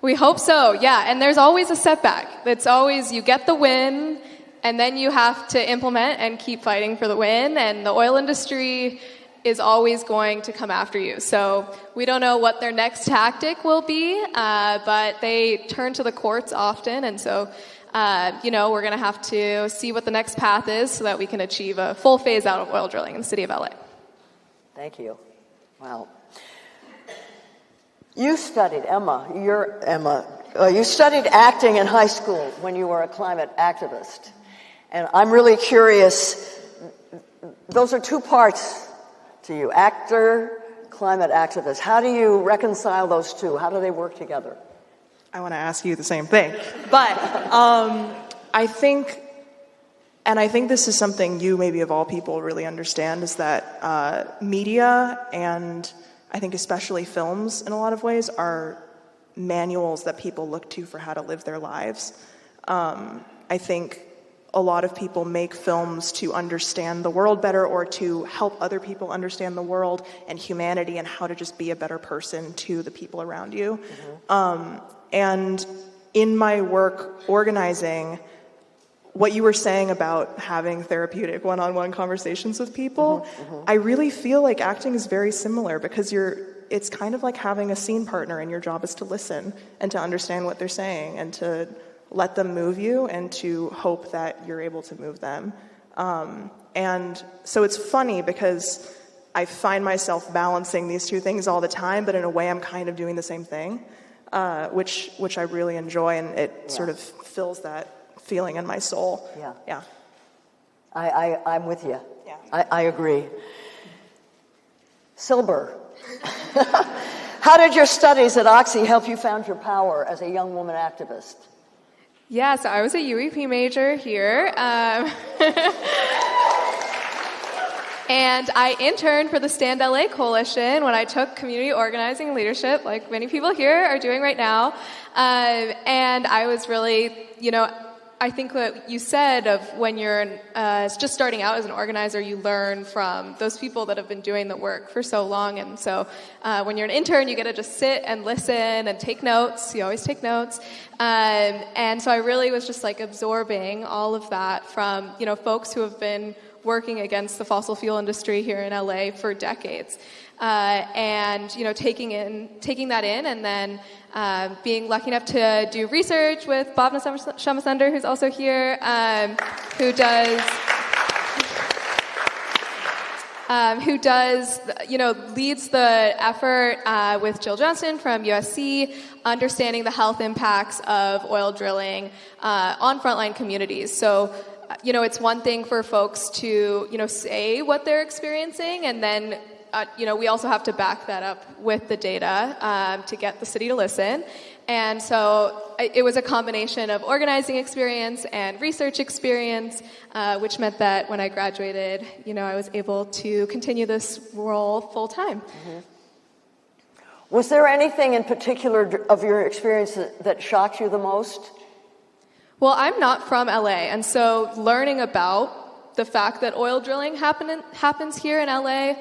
We hope so, yeah. And there's always a setback. It's always you get the win, and then you have to implement and keep fighting for the win. And the oil industry is always going to come after you. So we don't know what their next tactic will be, but they turn to the courts often. And so, we're going to have to see what the next path is so that we can achieve a full phase out of oil drilling in the city of LA. Thank you. Wow. You studied, you studied acting in high school when you were a climate activist. And I'm really curious, those are two parts to you, actor, climate activist. How do you reconcile those two? How do they work together? I want to ask you the same thing. But I think this is something you maybe of all people really understand, is that media, and I think especially films in a lot of ways, are manuals that people look to for how to live their lives. I think a lot of people make films to understand the world better or to help other people understand the world and humanity and how to just be a better person to the people around you. And in my work organizing, what you were saying about having therapeutic one-on-one conversations with people, I really feel like acting is very similar because it's kind of like having a scene partner and your job is to listen and to understand what they're saying and to let them move you and to hope that you're able to move them. And so it's funny because I find myself balancing these two things all the time, but in a way I'm kind of doing the same thing, which I really enjoy, and it sort of fills that feeling in my soul. Yeah. I'm with you. Yeah. I agree. Silber, how did your studies at Oxy help you found your power as a young woman activist? Yeah, so I was a UEP major here. And I interned for the Stand LA Coalition when I took community organizing leadership, like many people here are doing right now. And I was really, I think what you said of when you're just starting out as an organizer, you learn from those people that have been doing the work for so long. And so when you're an intern, you get to just sit and listen and take notes. You always take notes. And so I really was just like absorbing all of that from, folks who have been working against the fossil fuel industry here in LA for decades. And, taking that in and then being lucky enough to do research with Bhavna Shamasunder, who's also here, who leads the effort with Jill Johnston from USC, understanding the health impacts of oil drilling on frontline communities. So, it's one thing for folks to, say what they're experiencing, and then we also have to back that up with the data to get the city to listen. And so it was a combination of organizing experience and research experience, which meant that when I graduated, I was able to continue this role full time. Was there anything in particular of your experience that shocked you the most? Well, I'm not from LA, and so learning about the fact that oil drilling happens here in LA,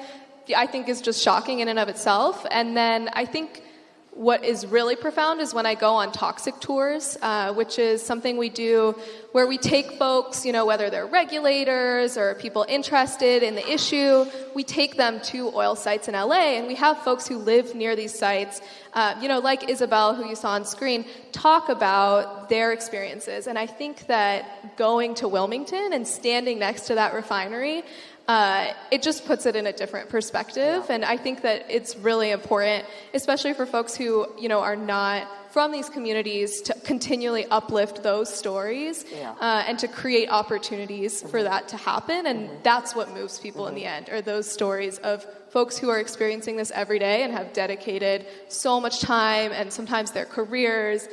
I think is just shocking in and of itself. And then I think what is really profound is when I go on toxic tours, which is something we do where we take folks, whether they're regulators or people interested in the issue, we take them to oil sites in LA, and we have folks who live near these sites, like Isabel, who you saw on screen, talk about their experiences. And I think that going to Wilmington and standing next to that refinery, it just puts it in a different perspective. And I think that it's really important, especially for folks who, are not from these communities, to continually uplift those stories and to create opportunities for that to happen. And that's what moves people in the end, are those stories of folks who are experiencing this every day and have dedicated so much time and sometimes their careers,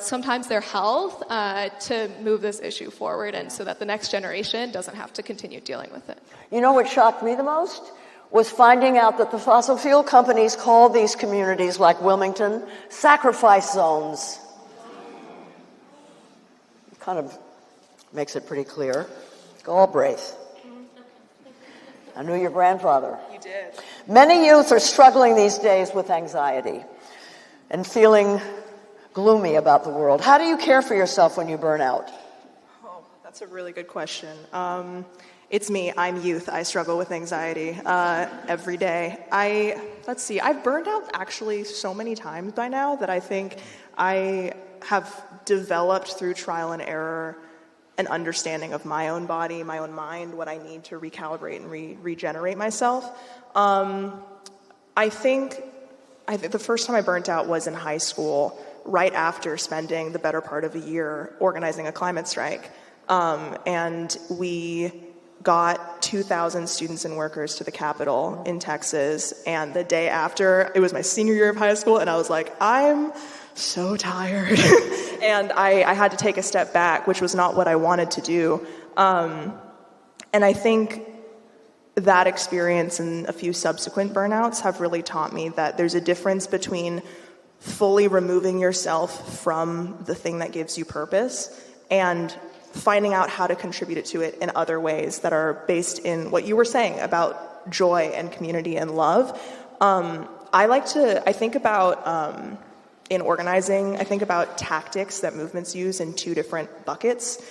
sometimes their health to move this issue forward, and so that the next generation doesn't have to continue dealing with it. What shocked me the most was finding out that the fossil fuel companies call these communities like Wilmington sacrifice zones. It kind of makes it pretty clear. Galbraith. I knew your grandfather. You did. Many youth are struggling these days with anxiety and feeling gloomy about the world. How do you care for yourself when you burn out? Oh, that's a really good question. It's me. I'm youth. I struggle with anxiety every day. I've burned out actually so many times by now that I think I have developed through trial and error an understanding of my own body, my own mind, what I need to recalibrate and regenerate myself. I think the first time I burnt out was in high school, right after spending the better part of a year organizing a climate strike. And we got 2,000 students and workers to the Capitol in Texas, and the day after, it was my senior year of high school, and I was like, I'm so tired. And I had to take a step back, which was not what I wanted to do. And I think that experience and a few subsequent burnouts have really taught me that there's a difference between fully removing yourself from the thing that gives you purpose and finding out how to contribute to it in other ways that are based in what you were saying about joy and community and love. I think about, in organizing, I think about tactics that movements use in two different buckets.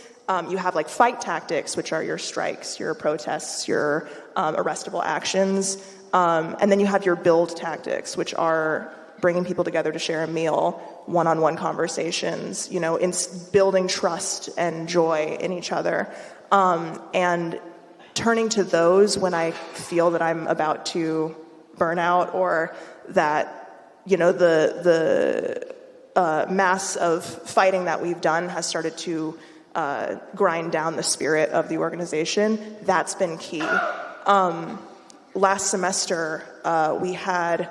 You have like fight tactics, which are your strikes, your protests, your arrestable actions. And then you have your build tactics, which are bringing people together to share a meal, one-on-one conversations, in building trust and joy in each other. And turning to those when I feel that I'm about to burn out, or that, the mass of fighting that we've done has started to grind down the spirit of the organization. That's been key. Last semester, we had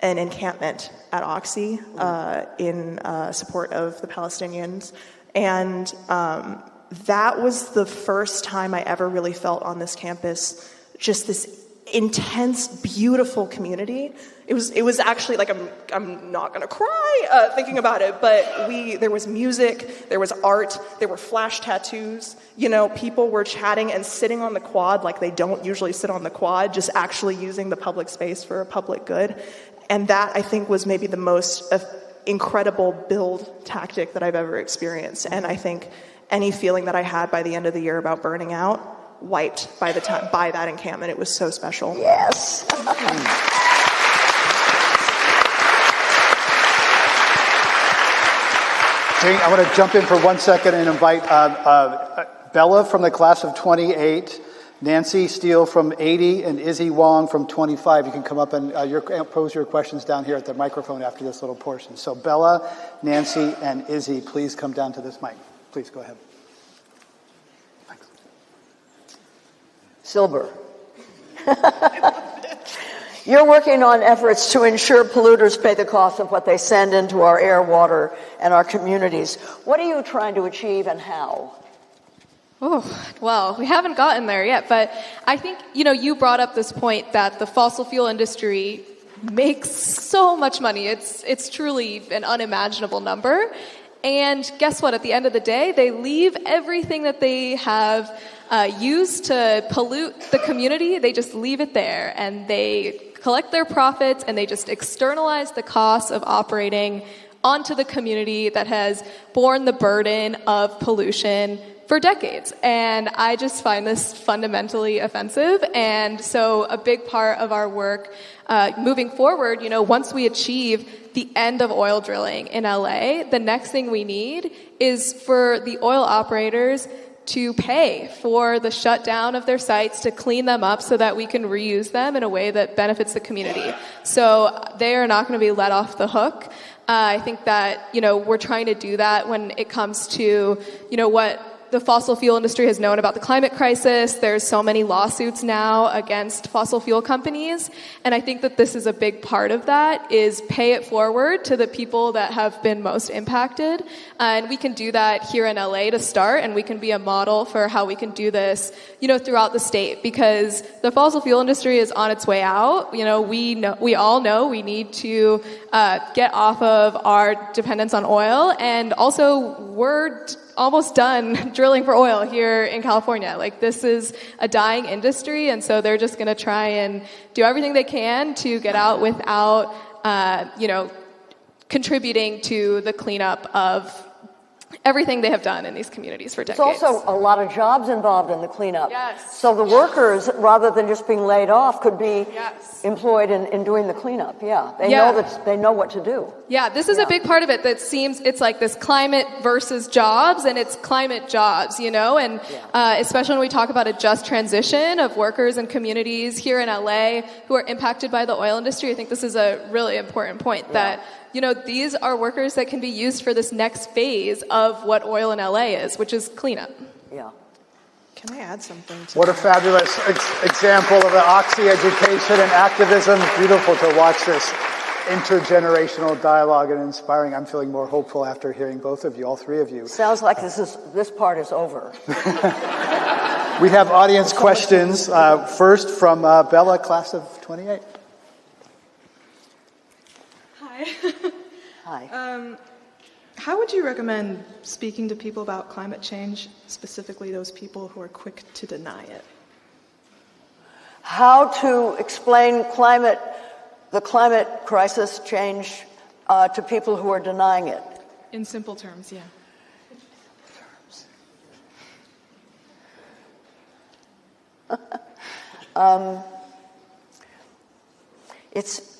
an encampment at Oxy in support of the Palestinians. And that was the first time I ever really felt on this campus just this intense, beautiful community. It was actually like, I'm not gonna cry thinking about it, but there was music, there was art, there were flash tattoos, people were chatting and sitting on the quad like they don't usually sit on the quad, just actually using the public space for a public good. And that, I think, was maybe the most incredible build tactic that I've ever experienced. And I think any feeling that I had by the end of the year about burning out, wiped by that encampment. It was so special. Yes. Jane, I want to jump in for 1 second and invite Bella from the class of 28, Nancy Steele from 80, and Izzy Wong from 25. You can come up and pose your questions down here at the microphone after this little portion. So Bella, Nancy, and Izzy, please come down to this mic. Please go ahead. Thanks. Silber. You're working on efforts to ensure polluters pay the cost of what they send into our air, water, and our communities. What are you trying to achieve and how? Oh, well, we haven't gotten there yet, but I think, you brought up this point that the fossil fuel industry makes so much money. It's truly an unimaginable number. And guess what? At the end of the day, they leave everything that they have used to pollute the community. They just leave it there, and they collect their profits, and they just externalize the costs of operating onto the community that has borne the burden of pollution for decades. And I just find this fundamentally offensive. And so a big part of our work moving forward, once we achieve the end of oil drilling in LA, the next thing we need is for the oil operators to pay for the shutdown of their sites, to clean them up so that we can reuse them in a way that benefits the community. So they are not going to be let off the hook. I think that, we're trying to do that when it comes to, what the fossil fuel industry has known about the climate crisis. There's so many lawsuits now against fossil fuel companies. And I think that this is a big part of that, is pay it forward to the people that have been most impacted. And we can do that here in LA to start, and we can be a model for how we can do this, throughout the state, because the fossil fuel industry is on its way out. We all know we need to get off of our dependence on oil, and also we're almost done drilling for oil here in California. Like, this is a dying industry, and so they're just going to try and do everything they can to get out without, contributing to the cleanup of everything they have done in these communities for decades. There's also a lot of jobs involved in the cleanup. Yes. So the workers, rather than just being laid off, could be employed in doing the cleanup. Yeah. They know what to do. Yeah, this is a big part of it that seems, it's like this climate versus jobs, and it's climate jobs, and especially when we talk about a just transition of workers and communities here in LA who are impacted by the oil industry. I think this is a really important point that, these are workers that can be used for this next phase of what oil in LA is, which is cleanup. Yeah. Can I add something to What a fabulous example of the Oxy education and activism. Beautiful to watch this intergenerational dialogue, and inspiring. I'm feeling more hopeful after hearing both of you, all three of you. Sounds like this part is over. We have audience questions. First from Bella, class of 28. Hi. Hi. How would you recommend speaking to people about climate change, specifically those people who are quick to deny it? How to explain the climate crisis change to people who are denying it? In simple terms, yeah.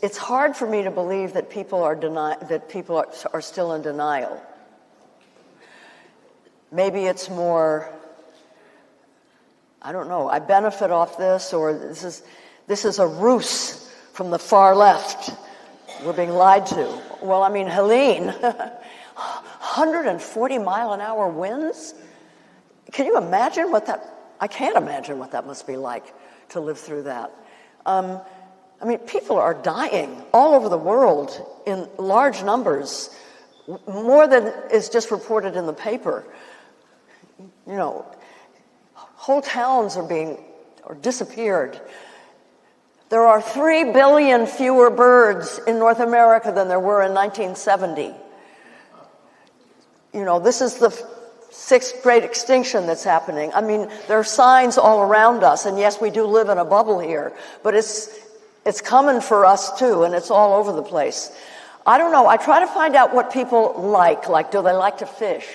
It's hard for me to believe that people are still in denial. Maybe it's more, I don't know, I benefit off this, or this is a ruse from the far left. We're being lied to. Well, I mean, Helene, 140 mile an hour winds? Can you imagine I can't imagine what that must be like to live through that. I mean, people are dying all over the world in large numbers, more than is just reported in the paper. You know, whole towns are disappeared. There are 3 billion fewer birds in North America than there were in 1970. You know, this is the 6th great extinction that's happening. I mean, there are signs all around us, and yes, we do live in a bubble here, but it's coming for us too, and it's all over the place. I don't know, I try to find out what people like do they like to fish?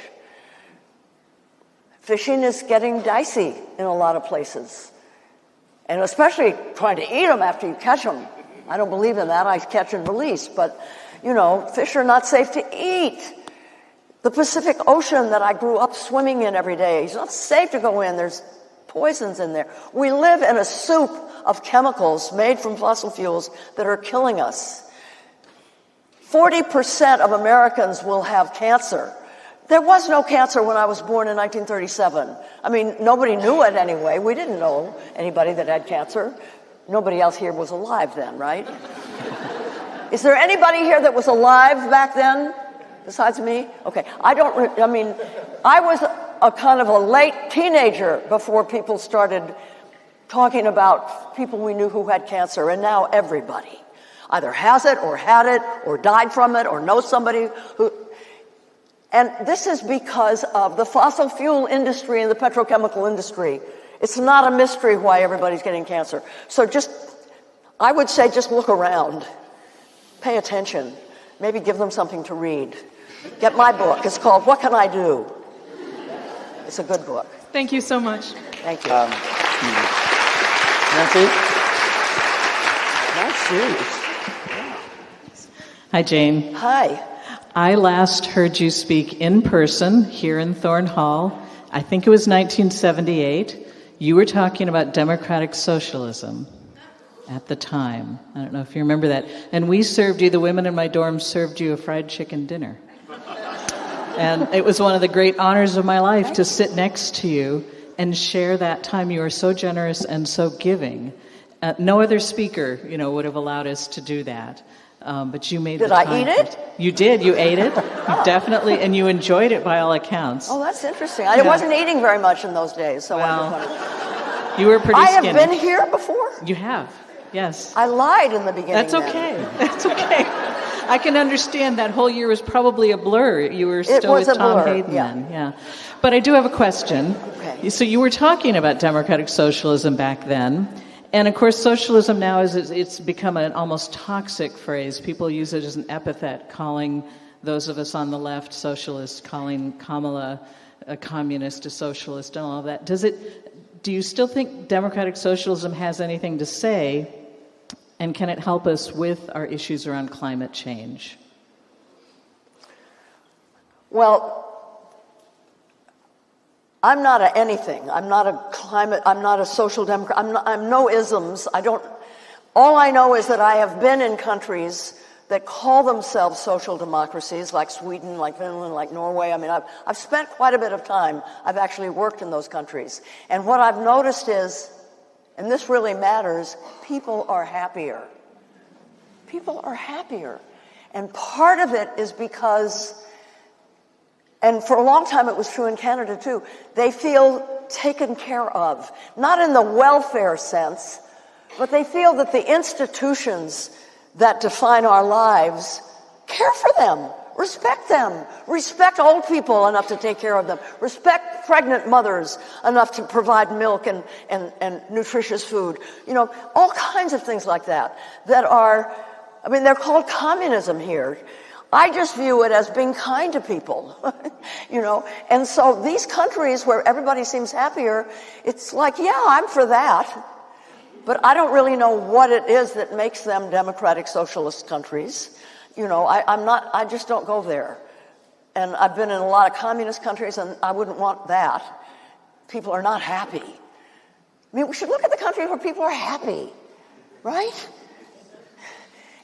Fishing is getting dicey in a lot of places. And especially trying to eat them after you catch them. I don't believe in that, I catch and release, but, you know, fish are not safe to eat. The Pacific Ocean that I grew up swimming in every day, it's not safe to go in, there's poisons in there. We live in a soup of chemicals made from fossil fuels that are killing us. 40% of Americans will have cancer. There was no cancer when I was born in 1937. I mean, nobody knew it anyway. We didn't know anybody that had cancer. Nobody else here was alive then, right? Is there anybody here that was alive back then besides me? Okay. I was a kind of a late teenager before people started talking about people we knew who had cancer, and now everybody either has it or had it or died from it or knows somebody who... And this is because of the fossil fuel industry and the petrochemical industry. It's not a mystery why everybody's getting cancer. So I would say just look around. Pay attention. Maybe give them something to read. Get my book. It's called What Can I Do? It's a good book. Thank you so much. Thank you. Nancy? Nice shoes. Hi, Jane. Hi. I last heard you speak in person here in Thorne Hall. I think it was 1978. You were talking about democratic socialism at the time. I don't know if you remember that. And we served you, the women in my dorm served you a fried chicken dinner. And it was one of the great honors of my life to sit next to you and share that time. You were so generous and so giving. No other speaker, would have allowed us to do that. But you made the time. Did I eat it? You did. You ate it. You definitely, and you enjoyed it by all accounts. Oh, that's interesting. I wasn't eating very much in those days, so you were pretty skinny. I have been here before? You have, yes. I lied in the beginning. That's okay. That's okay. I can understand that whole year was probably a blur. You were still with Tom Hayden then. Yeah. But I do have a question. Okay. So you were talking about democratic socialism back then. And, of course, socialism now it's become an almost toxic phrase. People use it as an epithet, calling those of us on the left socialists, calling Kamala a communist, a socialist, and all of that. Do you still think democratic socialism has anything to say, and can it help us with our issues around climate change? Well, I'm not a anything. I'm not a climate, I'm not a social democrat. I'm no isms. All I know is that I have been in countries that call themselves social democracies, like Sweden, like Finland, like Norway. I mean, I've spent quite a bit of time. I've actually worked in those countries. And what I've noticed is, and this really matters, people are happier. People are happier. And part of it is because, and for a long time it was true in Canada too, they feel taken care of. Not in the welfare sense, but they feel that the institutions that define our lives care for them, Respect them. Respect old people enough to take care of them. Respect pregnant mothers enough to provide milk and nutritious food. You know, all kinds of things like that are, I mean, they're called communism here. I just view it as being kind to people, you know. And so these countries where everybody seems happier, it's like, yeah, I'm for that. But I don't really know what it is that makes them democratic socialist countries. You know, I just don't go there. And I've been in a lot of communist countries, and I wouldn't want that. People are not happy. I mean, we should look at the countries where people are happy, right?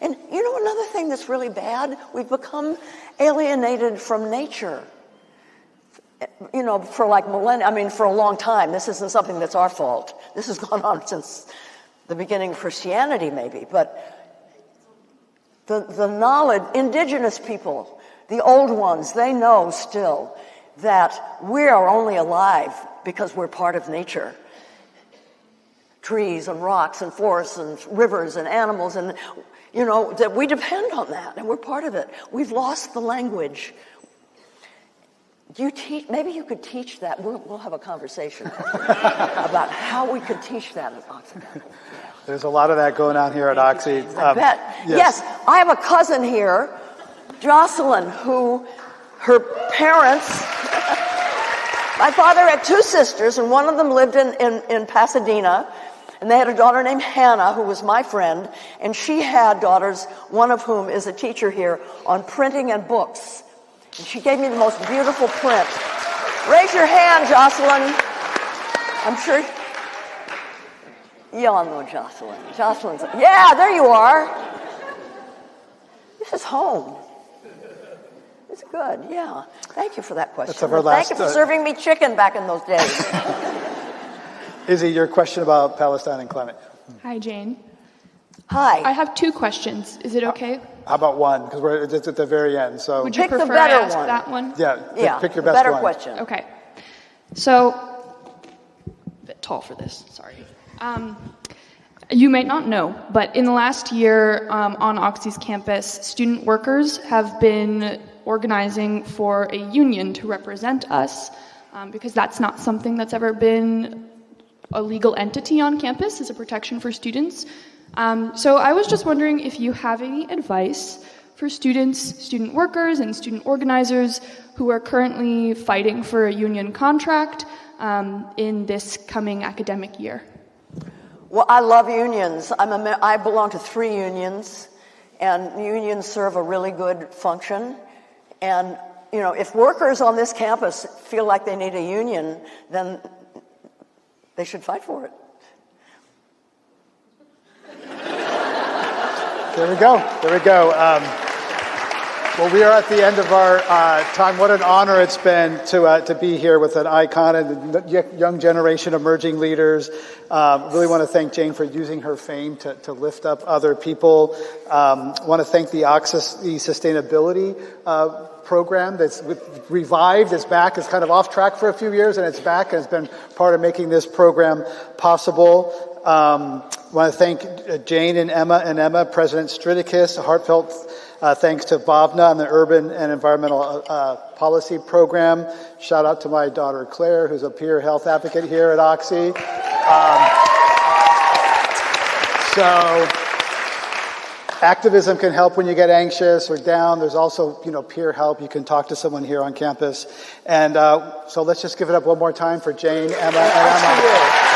And you know another thing that's really bad? We've become alienated from nature. You know, for like millennia, I mean, for a long time. This isn't something that's our fault. This has gone on since the beginning of Christianity, maybe. But the knowledge, indigenous people, the old ones, they know still that we are only alive because we're part of nature. Trees and rocks and forests and rivers and animals, and you know, that we depend on that, and we're part of it. We've lost the language. Maybe you could teach that. We'll have a conversation about how we could teach that at Occidental. There's a lot of that going on here at Oxy. I bet. Yes, I have a cousin here, Jocelyn, who her parents, my father had two sisters, and one of them lived in Pasadena, and they had a daughter named Hannah, who was my friend, and she had daughters, one of whom is a teacher here on printing and books. And she gave me the most beautiful print. Raise your hand, Jocelyn. I'm sure. You all know Jocelyn. Jocelyn's. Yeah, there you are. This is home. It's good, yeah. Thank you for that question. Thank you for serving me chicken back in those days. Izzy, your question about Palestine and climate. Hi, Jane. Hi. I have two questions. Is it okay? How about one? Because it's at the very end. So would you prefer I ask that one? Yeah. Pick your best better one. Question. Okay. So, a bit tall for this. Sorry. You may not know, but in the last year on Oxy's campus, student workers have been organizing for a union to represent us, because that's not something that's ever been a legal entity on campus as a protection for students. So I was just wondering if you have any advice for students, student workers, and student organizers who are currently fighting for a union contract in this coming academic year. Well, I love unions. I belong to 3 unions, and unions serve a really good function. And, you know, if workers on this campus feel like they need a union, then they should fight for it. There we go. Well, we are at the end of our time. What an honor it's been to be here with an icon and the young generation emerging leaders. Really want to thank Jane for using her fame to lift up other people. Want to thank the Oxy Sustainability program that's revived. It's back. It's kind of off track for a few years, and it's back, and it's been part of making this program possible. Want to thank Jane and Emma, President Stridicus. A heartfelt thanks to Bhavna and the Urban and Environmental Policy Program. Shout out to my daughter Claire, who's a peer health advocate here at Oxy. So activism can help when you get anxious or down. There's also, peer help. You can talk to someone here on campus. And so let's just give it up one more time for Jane, Emma, and Emma.